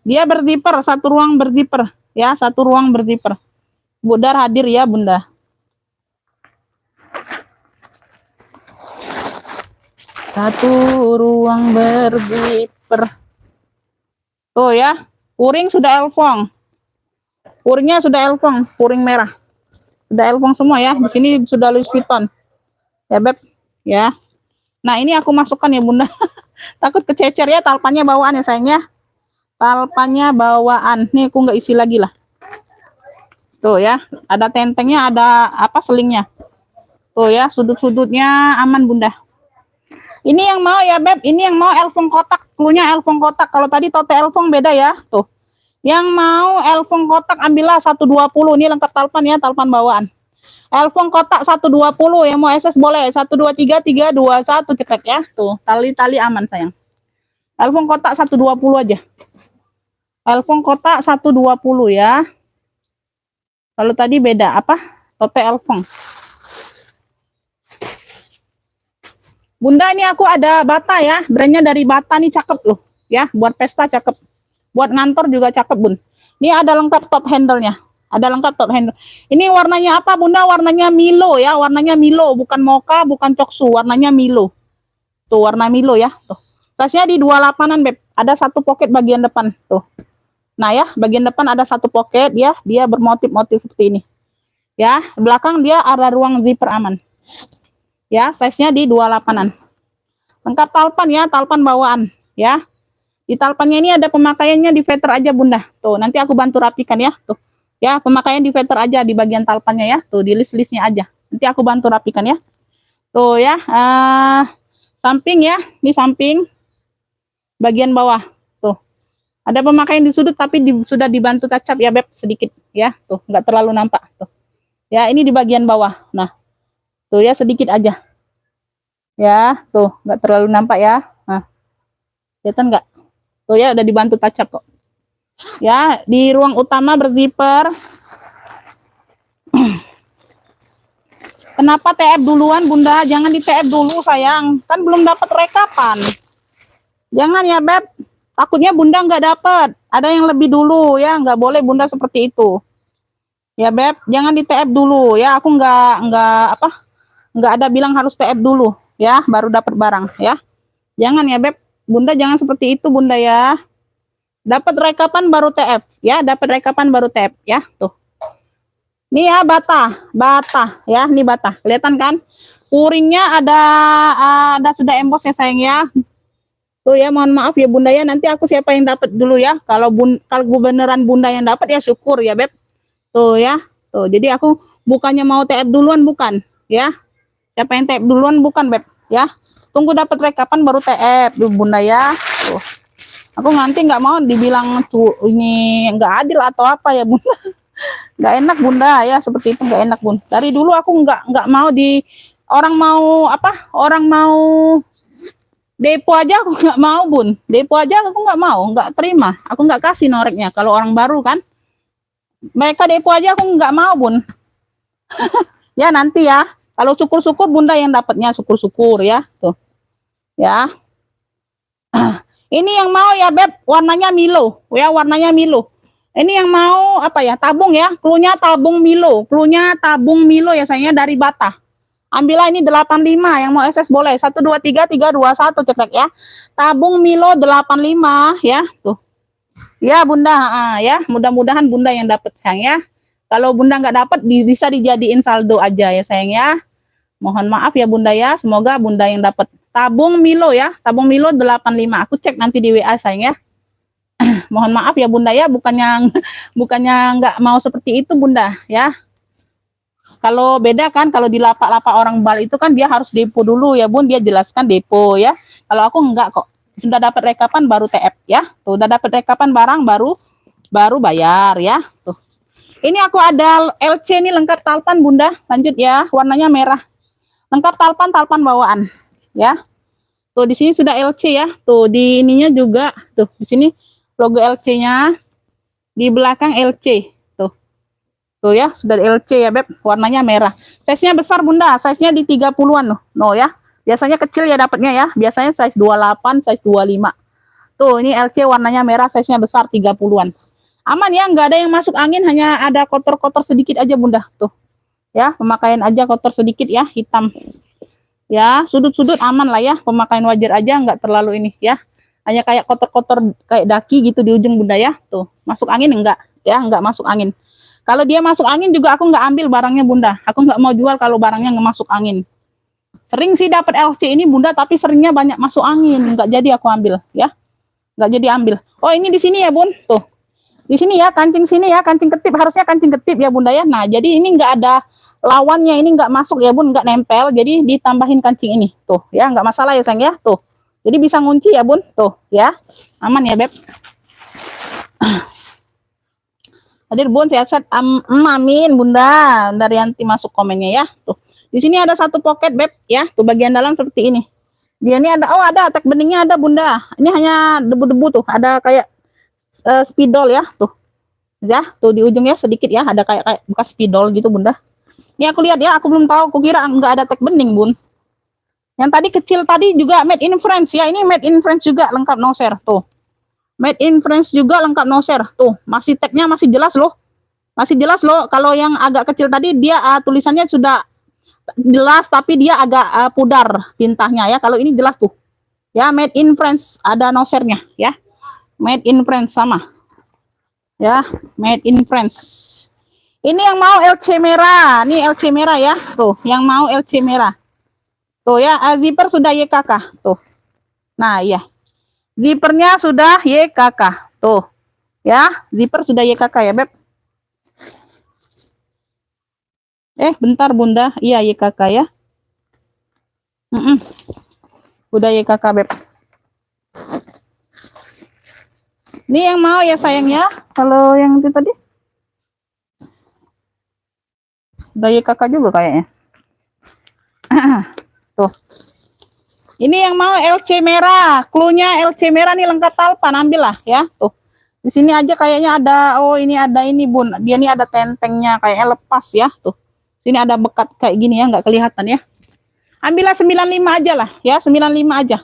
Dia berzipper, satu ruang berzipper, ya, satu ruang berzipper. Budar hadir ya, Bunda. Satu ruang berzipper. Tuh ya, puring sudah Elfong. Puringnya sudah Elfong, puring merah. Sudah Elfong semua ya. Di sini sudah Louis Vuitton. Ya, Beb. Ya. Nah, ini aku masukkan ya, Bunda. Takut kececer ya, talpannya bawaan ya, sayangnya. Talpannya bawaan. Nih aku nggak isi lagi lah. Tuh ya, ada tentengnya, ada apa selingnya. Tuh ya, sudut-sudutnya aman, Bunda. Ini yang mau ya, Beb. Ini yang mau Elfong kotak. Klunya Elfong kotak. Kalau tadi Tote Elfong beda ya. Tuh. Yang mau Elfong kotak ambillah 120. Ini lengkap talpan ya, talpan bawaan. Elfong kotak 120. Yang mau SS boleh. 123 321 cekrek ya. Tuh, tali-tali aman sayang. Elfong kotak 120 aja. Elfong kotak 120 ya. Kalau tadi beda apa? Tote Elfong. Bunda, ini aku ada bata ya, brandnya dari bata nih, cakep loh ya, buat pesta cakep, buat ngantor juga cakep Bun. Ini ada lengkap top handle-nya, ada lengkap top handle. Ini warnanya apa Bunda? Warnanya Milo ya, warnanya Milo, bukan mocha, bukan coksu, warnanya Milo. Tuh warna Milo ya, tuh. Tasnya di 28-an Beb, ada satu pocket bagian depan tuh. Nah ya, bagian depan ada satu pocket ya, dia bermotif-motif seperti ini. Ya, belakang dia ada ruang zipper aman. Ya, size-nya di 28-an. Lengkap talpan ya, talpan bawaan ya. Di talpannya ini ada pemakaiannya di veter aja Bunda. Tuh, nanti aku bantu rapikan ya. Tuh. Ya, pemakaian di veter aja di bagian talpannya ya. Tuh, di list-listnya aja. Nanti aku bantu rapikan ya. Tuh ya, samping ya, di samping bagian bawah. Tuh. Ada pemakaian di sudut tapi sudah dibantu touch up ya, Beb, sedikit ya. Tuh, nggak terlalu nampak tuh. Ya, ini di bagian bawah. Nah, tuh ya sedikit aja. Ya, tuh nggak terlalu nampak ya. Nah, kelihatan nggak? Tuh ya udah dibantu touch up kok. Ya, di ruang utama berzipper. Kenapa TF duluan Bunda? Jangan di TF dulu sayang. Kan belum dapat rekapan. Jangan ya Beb. Takutnya Bunda nggak dapat. Ada yang lebih dulu ya. Nggak boleh Bunda seperti itu. Ya Beb, jangan di TF dulu ya. Aku nggak ada bilang harus TF dulu ya. Baru dapat barang ya. Jangan ya Beb. Bunda jangan seperti itu Bunda ya. Dapat rekapan baru TF ya. Dapat rekapan baru TF ya. Tuh. Nih ya bata ya, ini bata. Kelihatan kan? Puringnya ada sudah emboss ya sayang ya. Tuh ya, mohon maaf ya Bunda ya. Nanti aku siapa yang dapat dulu ya. Kalau beneran Bunda yang dapat ya syukur ya Beb. Tuh ya. Tuh, jadi aku bukannya mau TF duluan bukan ya. Siapa yang TF duluan bukan Beb ya. Tunggu dapat rekapan baru TF dulu Bunda ya. Tuh. Aku nanti nggak mau dibilang tuh ini nggak adil atau apa ya Bunda. Nggak enak Bunda ya, seperti itu nggak enak Bun. Dari dulu aku nggak mau di orang mau depo aja aku nggak mau Bun. Depo aja aku nggak mau, nggak terima. Aku nggak kasih noreknya kalau orang baru kan. Mereka depo aja aku nggak mau Bun. Ya nanti ya. Kalau syukur-syukur Bunda yang dapatnya, syukur-syukur ya. Tuh. Ya. Ini yang mau ya Beb, warnanya Milo. Ya, warnanya Milo. Ini yang mau apa ya? Tabung ya. Klunya tabung Milo. Klunya tabung Milo ya sayangnya dari bata. Ambillah ini 85 yang mau SS boleh. 123 321 cekrek ya. Tabung Milo 85 ya. Tuh. Ya Bunda, ya. Mudah-mudahan Bunda yang dapat sayang ya. Kalau Bunda nggak dapat bisa dijadiin saldo aja ya sayang ya. Mohon maaf ya Bunda ya. Semoga Bunda yang dapat. Tabung Milo ya. Tabung Milo 85. Aku cek nanti di WA sayang ya. Mohon maaf ya Bunda ya. Bukannya nggak mau seperti itu Bunda ya. Kalau beda kan, kalau di lapak-lapak orang Bali itu kan dia harus depo dulu ya Bun. Dia jelaskan depo ya. Kalau aku enggak kok. Sudah dapat rekapan baru TF ya. Tuh, udah dapat rekapan barang baru bayar ya. Tuh. Ini aku ada LC ini lengkap talpan Bunda. Lanjut ya, warnanya merah. Lengkap talpan bawaan ya. Tuh di sini sudah LC ya. Tuh di ininya juga tuh di sini logo LC-nya. Di belakang LC. Tuh. Tuh ya, sudah LC ya Beb. Warnanya merah. Size-nya besar Bunda, size-nya di 30-an loh. No ya. Biasanya kecil ya dapatnya ya. Biasanya size 28, size 25. Tuh, ini LC warnanya merah, size-nya besar 30-an. Aman ya, nggak ada yang masuk angin, hanya ada kotor-kotor sedikit aja Bunda. Tuh. Ya, pemakaian aja kotor sedikit ya, hitam. Ya, sudut-sudut aman lah ya, pemakaian wajar aja, nggak terlalu ini ya. Hanya kayak kotor-kotor kayak daki gitu di ujung Bunda ya. Tuh, masuk angin enggak? Ya, nggak masuk angin. Kalau dia masuk angin juga aku nggak ambil barangnya Bunda. Aku nggak mau jual kalau barangnya nggak masuk angin. Sering sih dapat LC ini Bunda, tapi seringnya banyak masuk angin, nggak jadi aku ambil ya. Nggak jadi ambil. Oh, ini di sini ya Bun. Tuh. Di sini ya, kancing sini ya, kancing ketip, harusnya kancing ketip ya Bunda ya. Nah, jadi ini nggak ada lawannya, ini nggak masuk ya Bun, nggak nempel, jadi ditambahin kancing ini. Tuh ya, nggak masalah ya sayang ya. Tuh. Jadi bisa ngunci ya Bun. Tuh ya, aman ya Beb. Hadir Bun, sehat-sehat. Amin Bunda. Dari Yanti masuk komennya ya. Tuh. Di sini ada satu pocket Beb ya. Tuh bagian dalam seperti ini. Dia ini ada, oh ada tek beningnya ada Bunda. Ini hanya debu-debu tuh, ada kayak spidol ya, tuh. Ya, tuh di ujungnya sedikit ya, ada kayak bekas spidol gitu Bunda. Ini aku lihat ya, aku belum tahu, aku kira nggak ada tek bening Bun. Yang tadi kecil tadi juga made in France ya, ini made in France juga lengkap noser tuh. Made in France juga lengkap noser tuh, masih tagnya masih jelas loh. Masih jelas loh, kalau yang agak kecil tadi dia tulisannya sudah jelas tapi dia agak pudar tintanya ya. Kalau ini jelas tuh. Ya, made in France, ada nosernya ya. Made in France sama. Ya, made in France. Ini yang mau LC merah. Nih LC merah ya. Tuh, yang mau LC merah. Tuh ya, zipper sudah YKK. Tuh. Nah, iya. Zippernya sudah YKK. Tuh. Ya, zipper sudah YKK ya, Beb. Bentar Bunda. Iya, YKK ya. Udah YKK, Beb. Ini yang mau ya sayang ya. Kalau yang itu tadi. Udah YKK juga kayaknya. Tuh. Ini yang mau LC merah. Cluenya LC merah nih lengkap talpan, ambil lah ya. Tuh. Di sini aja kayaknya ada, oh ini ada ini Bun. Dia nih ada tentengnya kayaknya lepas ya. Tuh. Sini ada bekat kayak gini ya, nggak kelihatan ya. Ambillah 95 aja lah ya, 95 aja.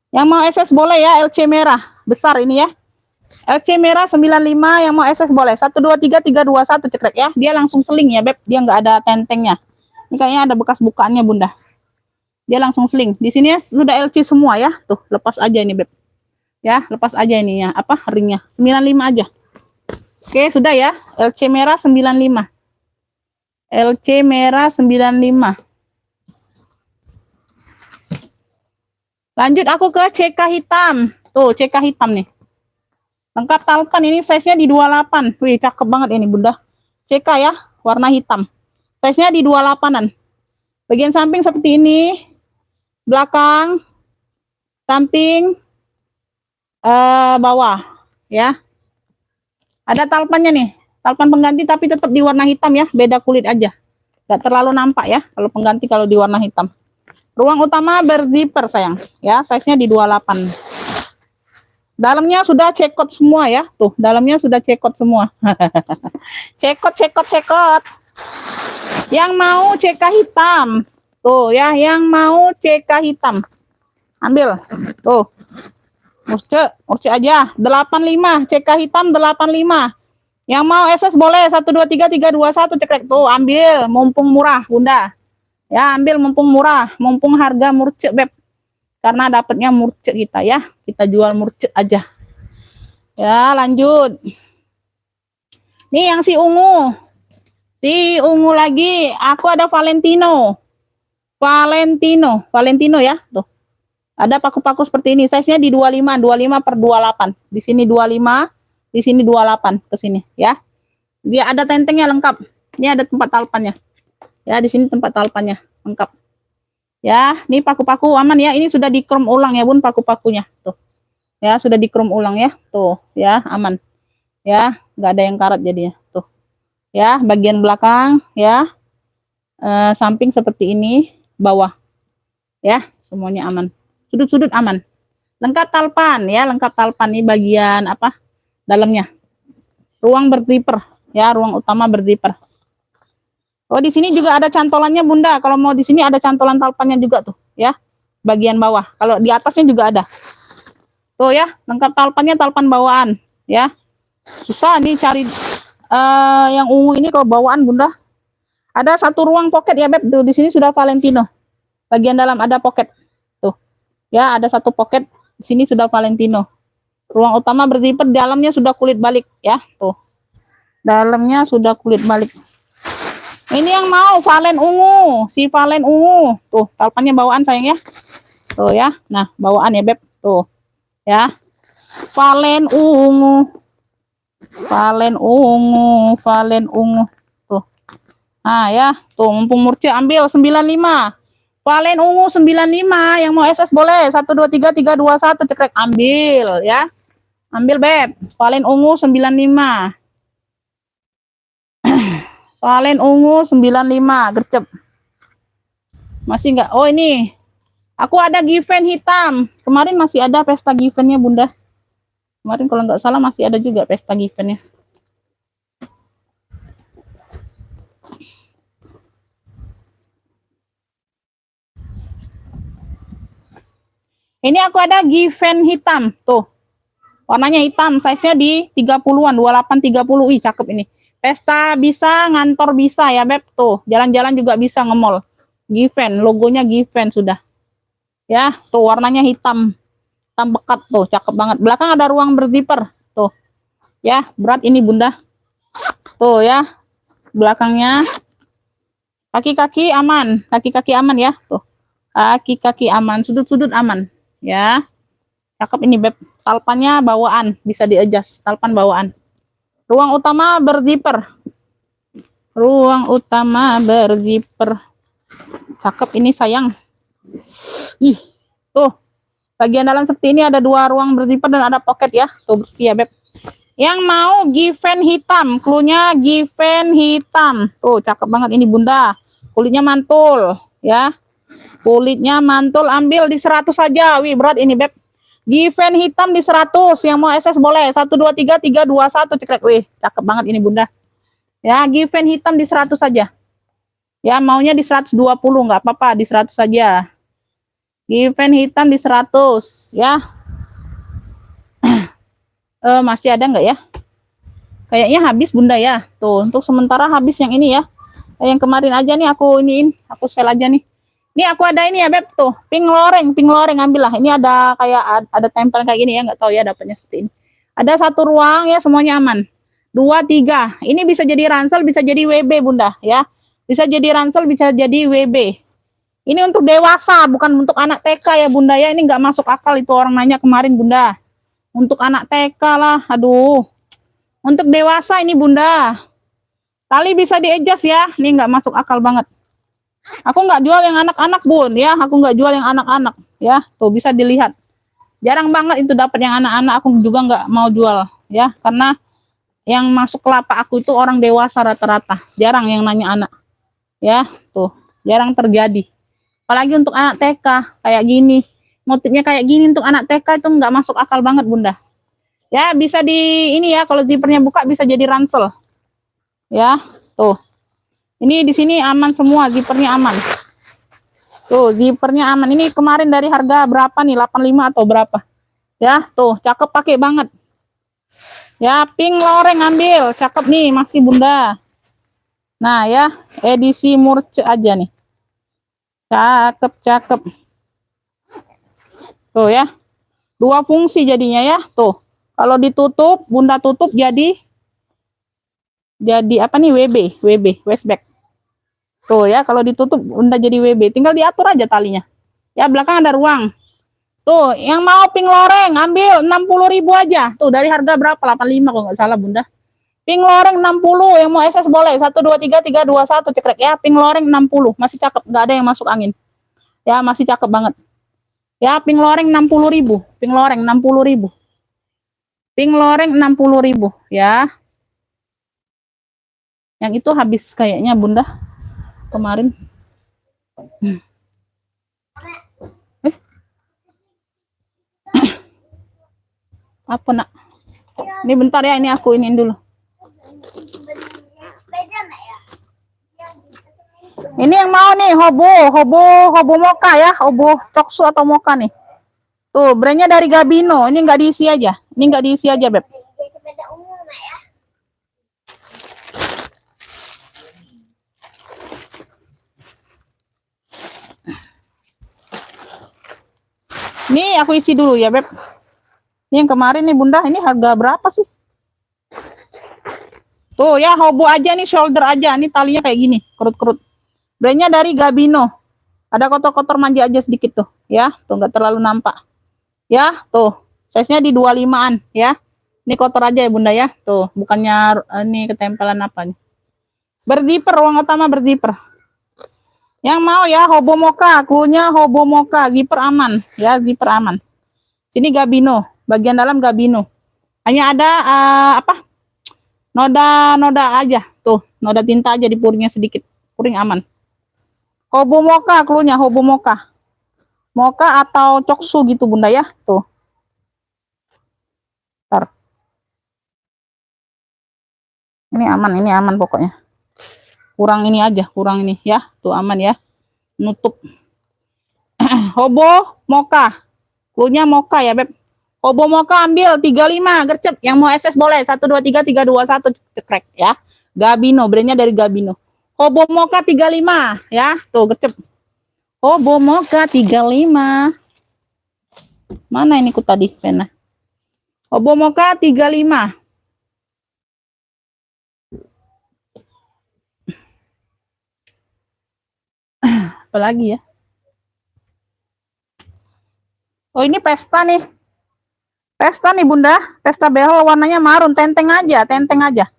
Yang mau SS boleh ya, LC merah. Besar ini ya. LC merah 95, yang mau SS boleh. 123321 cekrek ya. Dia langsung seling ya, Beb. Dia nggak ada tentengnya. Ini kayaknya ada bekas bukaannya, Bunda. Dia langsung seling. Di sini sudah LC semua ya. Tuh, lepas aja ini, Beb. Ya, lepas aja ininya, apa? Ringnya. 95 aja. Oke, sudah ya. LC merah 95. LC merah 95. Lanjut aku ke CK hitam. Tuh, CK hitam nih. Lengkap talpan, ini size-nya di 28. Wih, cakep banget ini Bunda. CK ya, warna hitam. Size-nya di 28-an. Bagian samping seperti ini. Belakang, samping, bawah. Ya. Ada talpannya nih. Talpan pengganti tapi tetap di warna hitam ya. Beda kulit aja. Gak terlalu nampak ya. Kalau pengganti kalau di warna hitam. Ruang utama berzipper sayang. Ya, size-nya di 28. Dalamnya sudah cekot semua ya. Tuh, dalamnya sudah cekot semua. Cekot. Yang mau CK hitam. Tuh ya, yang mau CK hitam. Ambil. Tuh. Murce aja. 85. CK hitam 85. Yang mau SS boleh. 123321 cekrek. Tuh, ambil. Mumpung murah, Bunda. Ya, ambil mumpung murah. Mumpung harga murce, Beb. Karena dapatnya murce kita ya. Kita jual murce aja. Ya, lanjut. Nih yang si ungu. Si ungu lagi, aku ada Valentino. Valentino ya. Tuh. Ada paku-paku seperti ini. Size-nya di 25 per 28. Di sini 25, di sini 28 ke sini ya. Dia ada tentengnya lengkap. Ini ada tempat talpannya. Ya, di sini tempat talpannya lengkap. Ya, ini paku-paku aman ya. Ini sudah di chrome ulang ya, Bun, paku-pakunya. Tuh. Ya, sudah di chrome ulang ya. Tuh, ya, aman. Ya, nggak ada yang karat jadinya. Tuh. Ya, bagian belakang ya. Samping seperti ini, bawah. Ya, semuanya aman. Sudut-sudut aman. Lengkap talpan ya, lengkap talpan ini bagian apa? Dalamnya. Ruang berzipper ya, ruang utama berzipper. Oh, di sini juga ada cantolannya, Bunda. Kalau mau di sini ada cantolan talpannya juga tuh, ya. Bagian bawah. Kalau di atasnya juga ada. Tuh ya, lengkap talpannya, talpan bawaan, ya. Susah nih cari yang ungu ini kalau bawaan, Bunda. Ada satu ruang pocket ya, Beb. Tuh di sini sudah Valentino. Bagian dalam ada pocket. Tuh. Ya, ada satu pocket. Di sini sudah Valentino. Ruang utama berzipper, dalamnya sudah kulit balik ya, tuh. Dalamnya sudah kulit balik. Ini yang mau Valen ungu, si Valen ungu. Tuh, talpannya bawaan sayang ya. Tuh ya. Nah, bawaan ya, Beb. Tuh. Ya. Valen ungu. Valen ungu, Valen ungu. Tuh. Nah, ya. Tuh, mumpung Murci ambil 95. Valen ungu 95, yang mau SS boleh. 1 2 3 3 2 1 cekrek ambil ya. Ambil, Beb. Valen ungu 95. Valen ungu 95, gercep. Masih enggak? Oh, ini. Aku ada given hitam. Kemarin masih ada pesta givennya, Bunda. Kemarin kalau nggak salah masih ada juga pesta givennya. Ini aku ada given hitam. Tuh. Warnanya hitam. Size-nya di 30-an. 28 30. Ih, cakep ini. Pesta bisa, ngantor bisa ya, Beb. Tuh, jalan-jalan juga bisa nge-mall. Given, logonya given sudah. Ya, tuh warnanya hitam. Hitam pekat tuh, cakep banget. Belakang ada ruang berzipper. Tuh. Ya, berat ini, Bunda. Tuh ya. Belakangnya. Kaki-kaki aman. Kaki-kaki aman ya. Tuh. Kaki-kaki aman, sudut-sudut aman. Ya. Cakep ini, Beb. Talpannya bawaan, bisa di-adjust. Talpan bawaan. Ruang utama berzipper. Ruang utama berzipper. Cakep ini sayang. Ih, tuh. Bagian dalam seperti ini ada 2 ruang berzipper dan ada pocket ya. Tuh bersih ya, Beb. Yang mau given hitam, cluenya given hitam. Tuh, cakep banget ini, Bunda. Kulitnya mantul ya. Kulitnya mantul, ambil di 100 saja. Wih, berat ini, Beb. Given hitam di 100, yang mau SS boleh. 1 2 3 3 2 1 cekrek. Wih, cakep banget ini, Bunda. Ya, given hitam di 100 saja. Ya, maunya di 120 nggak apa-apa, di 100 saja. Given hitam di 100 ya. Masih ada nggak ya? Kayaknya habis, Bunda ya. Tuh, untuk sementara habis yang ini ya. Yang kemarin aja nih aku iniin, aku sel aja nih. Ini aku ada ini ya, Beb, tuh. Pink loreng ambil lah. Ini ada kayak ada tempel kayak gini ya, nggak tahu ya dapatnya seperti ini. Ada 1 ruang ya, semuanya aman. 2 3. Ini bisa jadi ransel, bisa jadi WB, Bunda ya. Bisa jadi ransel, bisa jadi WB. Ini untuk dewasa, bukan untuk anak TK ya, Bunda ya. Ini nggak masuk akal itu orang nanya kemarin, Bunda. Untuk anak TK lah, aduh. Untuk dewasa ini, Bunda. Tali bisa di-adjust ya. Ini nggak masuk akal banget. Aku nggak jual yang anak-anak, Bun ya. Aku nggak jual yang anak-anak ya. Tuh bisa dilihat. Jarang banget itu dapat yang anak-anak. Aku juga nggak mau jual ya, karena yang masuk ke lapak aku itu orang dewasa rata-rata. Jarang yang nanya anak. Ya, tuh. Jarang terjadi. Apalagi untuk anak TK kayak gini. Motifnya kayak gini untuk anak TK itu nggak masuk akal banget, Bunda. Ya, bisa di ini ya, kalau zippernya buka bisa jadi ransel. Ya, tuh. Ini di sini aman semua, zippernya aman. Tuh, zippernya aman. Ini kemarin dari harga berapa nih? 85 atau berapa? Ya, tuh, cakep pakai banget. Ya, pink loreng ambil. Cakep nih, masih, Bunda. Nah, ya, edisi Murce aja nih. Cakep. Tuh ya. 2 fungsi jadinya ya. Tuh. Kalau ditutup, Bunda tutup jadi Jadi apa nih, WB, waistback. Tuh ya, kalau ditutup udah jadi WB, tinggal diatur aja talinya. Ya, belakang ada ruang. Tuh, yang mau pink loreng ambil 60.000 aja. Tuh, dari harga berapa? 85 kalau nggak salah, Bunda. Pink loreng 60, yang mau SS boleh. 123 321 cekrek ya. Pink loreng 60, masih cakep, nggak ada yang masuk angin. Ya, masih cakep banget. Ya, pink loreng 60.000. Pink loreng 60.000. Pink loreng 60.000 ya. Yang itu habis kayaknya, Bunda, kemarin. Apa nak? Ini bentar ya, ini aku iniin dulu. Ini yang mau nih, hobo moka ya, hobo toksu atau moka nih. Tuh, brandnya dari Gabino. Ini nggak diisi aja. Ini nggak diisi aja, Beb. Nih, aku isi dulu ya, Beb. Ini yang kemarin nih, Bunda. Ini harga berapa sih? Tuh ya, hobo aja nih, shoulder aja. Ini talinya kayak gini, kerut-kerut. Brandnya dari Gabino. Ada kotor-kotor manja aja sedikit tuh, ya. Tuh, nggak terlalu nampak. Ya, tuh. Size-nya di 25-an, ya. Ini kotor aja ya, Bunda ya. Tuh, bukannya ini ketempelan apa nih. Berzipper, ruang utama berzipper. Yang mau ya, hobo moka, cluenya hobo moka, zipper aman, ya, zipper aman. Sini Gabino, bagian dalam Gabino. Hanya ada apa? Noda-noda aja, tuh, noda tinta aja di puringnya sedikit, puring aman. Hobo moka, cluenya hobo moka. Moka atau coksu gitu, Bunda ya, tuh. Bentar. Ini aman pokoknya. Kurang ini aja, kurang ini ya, tuh aman ya. Nutup. Hobo moka. Cluenya moka ya, Beb. Hobo moka ambil 35 gercep. Yang mau SS boleh 123 321 cekrek ya. Gabino, brandnya dari Gabino. Hobo moka 35 ya. Tuh gercep. Hobo moka 35. Mana ini ku tadi pena? Hobo moka 35. Apalagi ya? Oh, ini pesta nih. Pesta nih, Bunda. Pesta behel warnanya marun, tenteng aja, tenteng aja.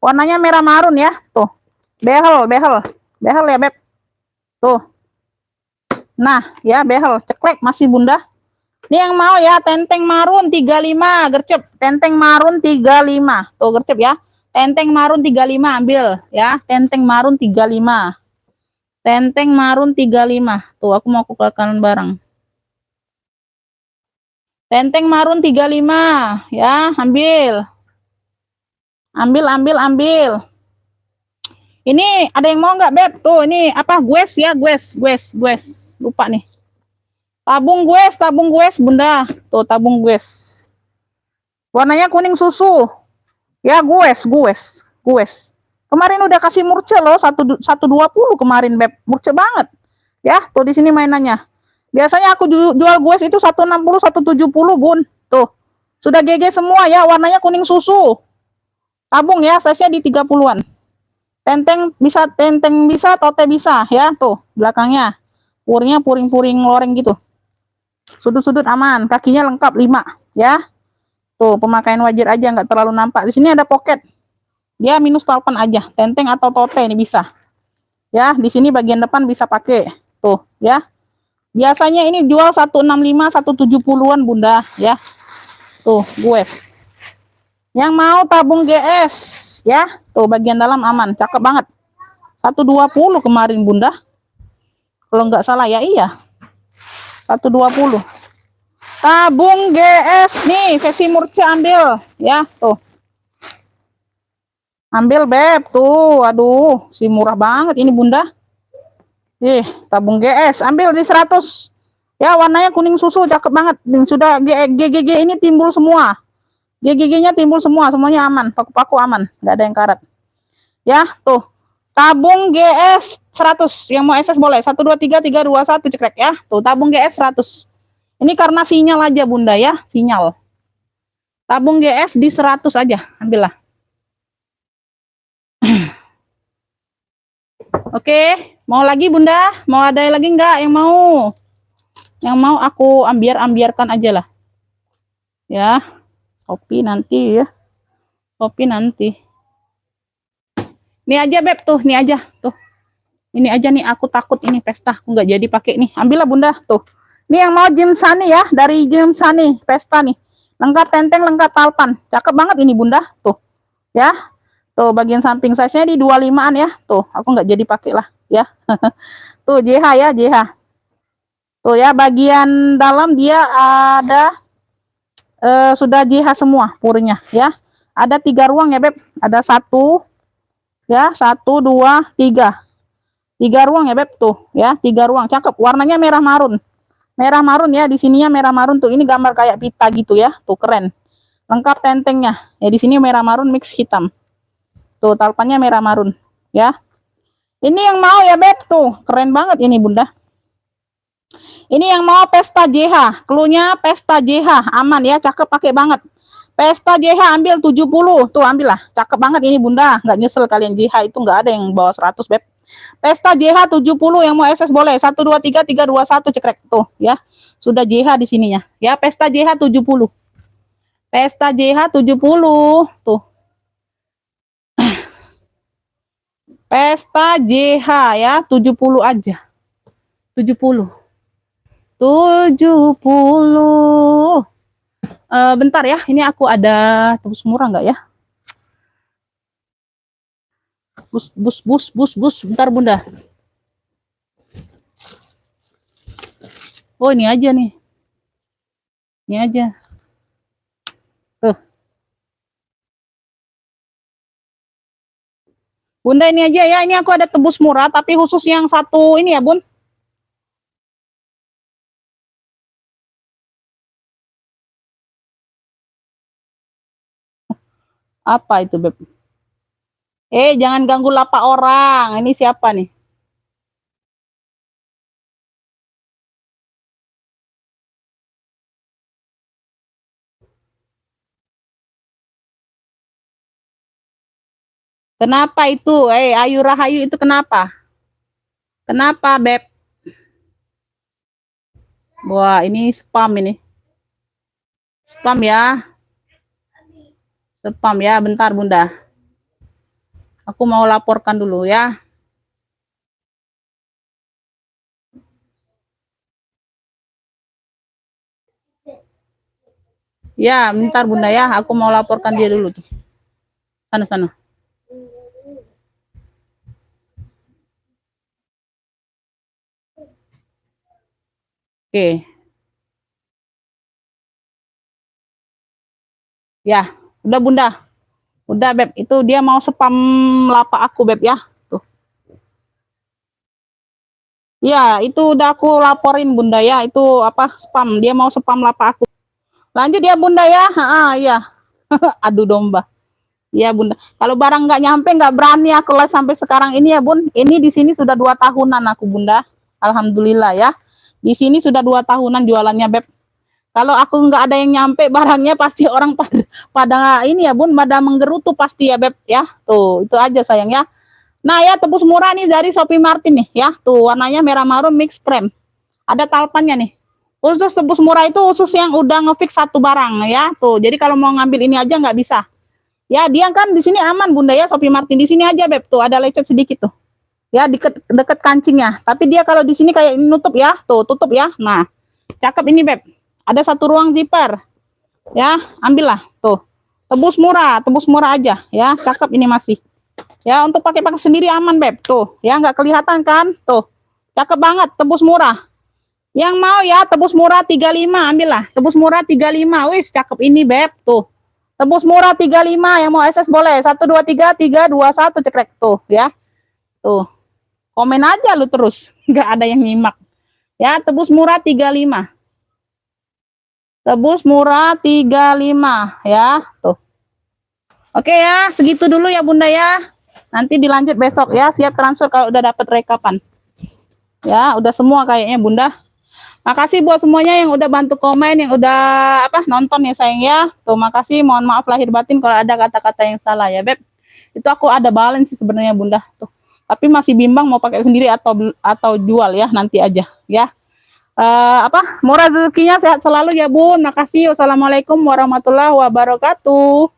Warnanya merah marun ya. Tuh. Behel ya, Beb. Tuh. Nah, ya behel, ceklek masih, Bunda. Ini yang mau ya, tenteng marun 35 gercep. Tenteng marun 35. Tuh gercep ya. Tenteng marun 35 ambil ya. Tenteng marun 35. Tenteng marun 35. Tuh, aku mau ke kanan barang. Tenteng marun 35 ya, ambil. Ambil. Ini ada yang mau nggak, Beb? Tuh, ini apa? Gues ya, gues. Lupa nih. Tabung gues, Bunda. Tuh, tabung gues. Warnanya kuning susu. Ya, gues. Kemarin udah kasih murce loh, 120 kemarin, Beb. Murce banget. Ya, tuh di sini mainannya. Biasanya aku jual gues itu 160, 170, Bun. Tuh. Sudah GG semua ya, warnanya kuning susu. Tabung ya, size-nya di 30-an. Tenteng bisa, tote bisa ya, tuh belakangnya. Puringnya puring-puring loreng gitu. Sudut-sudut aman, kakinya lengkap 5 ya. Tuh, pemakaian wajar aja, nggak terlalu nampak. Di sini ada pocket. Dia minus 8 aja, tenteng atau tote ini bisa. Ya, di sini bagian depan bisa pakai. Tuh, ya. Biasanya ini jual 165, 170-an, Bunda, ya. Tuh, gues. Yang mau tabung GS, ya. Tuh, bagian dalam aman, cakep banget. 120 kemarin, Bunda. Kalau nggak salah ya, iya. 120. Tabung GS nih, sesi murce ambil, ya, tuh. Ambil, Beb, tuh. Aduh, si murah banget ini, Bunda. Tabung GS, ambil di 100. Ya, warnanya kuning susu, cakep banget. Sudah GGG ini timbul semua. GGG-nya timbul semua, semuanya aman, paku-paku aman, nggak ada yang karat. Ya, tuh. Tabung GS 100, yang mau SS boleh. 123 321 cekrek ya. Tuh, tabung GS 100. Ini karena sinyal aja, Bunda ya, sinyal. Tabung GS di 100 aja, ambillah. Oke, mau lagi Bunda? Mau ada lagi nggak yang mau? Yang mau aku ambiarkan aja lah. Ya, Shopee nanti ya. Shopee nanti. Ini aja Beb tuh, ini aja tuh. Ini aja nih, aku takut ini pesta aku nggak jadi pakai nih. Ambillah Bunda tuh. Ini yang mau Jim Sunny ya, dari Jim Sunny pesta nih. Lengkap tenteng, lengkap talpan. Cakep banget ini Bunda tuh. Ya. Tuh bagian samping size-nya di 25-an ya. Tuh, aku nggak jadi pakai lah ya. Tuh JH ya, JH. Tuh ya, bagian dalam dia ada sudah JH semua purnya ya. Ada 3 ruang ya Beb. Ada 1 ya, 1 2 3. 3 ruang ya Beb tuh ya, 3 ruang. Cakep. Warnanya merah marun. Merah marun ya, di sininya merah marun tuh. Ini gambar kayak pita gitu ya. Tuh keren. Lengkap tentengnya. Ya di sini merah marun mix hitam. Tuh talpannya merah marun ya. Ini yang mau ya Beb tuh. Keren banget ini Bunda. Ini yang mau pesta JH. Cluenya pesta JH. Aman ya, cakep pakai banget. Pesta JH ambil 70. Tuh ambil lah. Cakep banget ini Bunda. Nggak nyesel kalian, JH itu nggak ada yang bawa 100 Beb. Pesta JH 70 yang mau SS boleh. 1 2 3 3 2 1 cekrek tuh ya. Sudah JH di sininya. Ya, pesta JH 70. Pesta JH 70 tuh. Pesta JH ya, 70 aja. 70. 70. Bentar ya, ini aku ada tebus murah nggak ya? Bus. Bentar Bunda. Oh ini aja nih. Ini aja. Tuh. Bunda ini aja ya, ini aku ada tebus murah, tapi khusus yang satu ini ya Bun. Apa itu Beb? Jangan ganggu lapak orang. Ini siapa nih? Kenapa itu? Ayu Rahayu itu kenapa? Kenapa Beb? Wah, ini spam ini. Spam ya. Spam ya, bentar Bunda. Aku mau laporkan dulu ya. Ya, bentar Bunda ya. Aku mau laporkan dia dulu tuh. Sana. Oke. Ya, udah Bunda. Udah Beb, itu dia mau spam lapak aku Beb ya. Tuh. Ya, itu udah aku laporin Bunda ya. Itu apa? Spam. Dia mau spam lapak aku. Lanjut ya Bunda ya. Iya. Aduh domba. Iya Bunda. Kalau barang nggak nyampe nggak berani aku lah sampai sekarang ini ya Bun. Ini di sini sudah 2 tahunan aku Bunda. Alhamdulillah ya. Di sini sudah 2 tahunan jualannya Beb. Kalau aku nggak ada yang nyampe barangnya pasti orang pada ini ya Bun, pada menggerutu pasti ya Beb ya. Tuh, itu aja sayang ya. Nah ya, tebus murah nih dari Shopee Martin nih ya. Tuh warnanya merah marun mix krem. Ada talpannya nih. Khusus tebus murah itu khusus yang udah ngefix satu barang ya. Tuh, jadi kalau mau ngambil ini aja nggak bisa. Ya, dia kan di sini aman Bunda ya, Shopee Martin di sini aja Beb. Tuh ada lecet sedikit tuh. Ya, deket kancingnya. Tapi dia kalau di sini kayak ini nutup ya. Tuh, tutup ya. Nah, cakep ini Beb. Ada 1 ruang zipper. Ya, ambillah tuh. Tebus murah aja ya. Cakep ini masih. Ya, untuk pakai sendiri aman Beb. Tuh, ya nggak kelihatan kan? Tuh. Cakep banget, tebus murah. Yang mau ya tebus murah 35, ambillah. Tebus murah 35. Wis, cakep ini Beb. Tuh. Tebus murah 35, yang mau SS boleh. 1 2 3 3 2 1 cekrek tuh ya. Tuh. Komen aja lu terus. Nggak ada yang nyimak. Ya, tebus murah 35. Tebus murah 35 ya. Tuh. Oke ya, segitu dulu ya Bunda ya. Nanti dilanjut besok ya, siap transfer kalau udah dapat rekapan. Ya, udah semua kayaknya Bunda. Makasih buat semuanya yang udah bantu komen, yang udah nonton ya sayang ya. Tuh, makasih, mohon maaf lahir batin kalau ada kata-kata yang salah ya Beb. Itu aku ada balance sih sebenarnya Bunda. Tuh. Tapi masih bimbang mau pakai sendiri atau jual ya, nanti aja ya. Murah rezekinya, sehat selalu ya Bun. Makasih. Wassalamualaikum warahmatullahi wabarakatuh.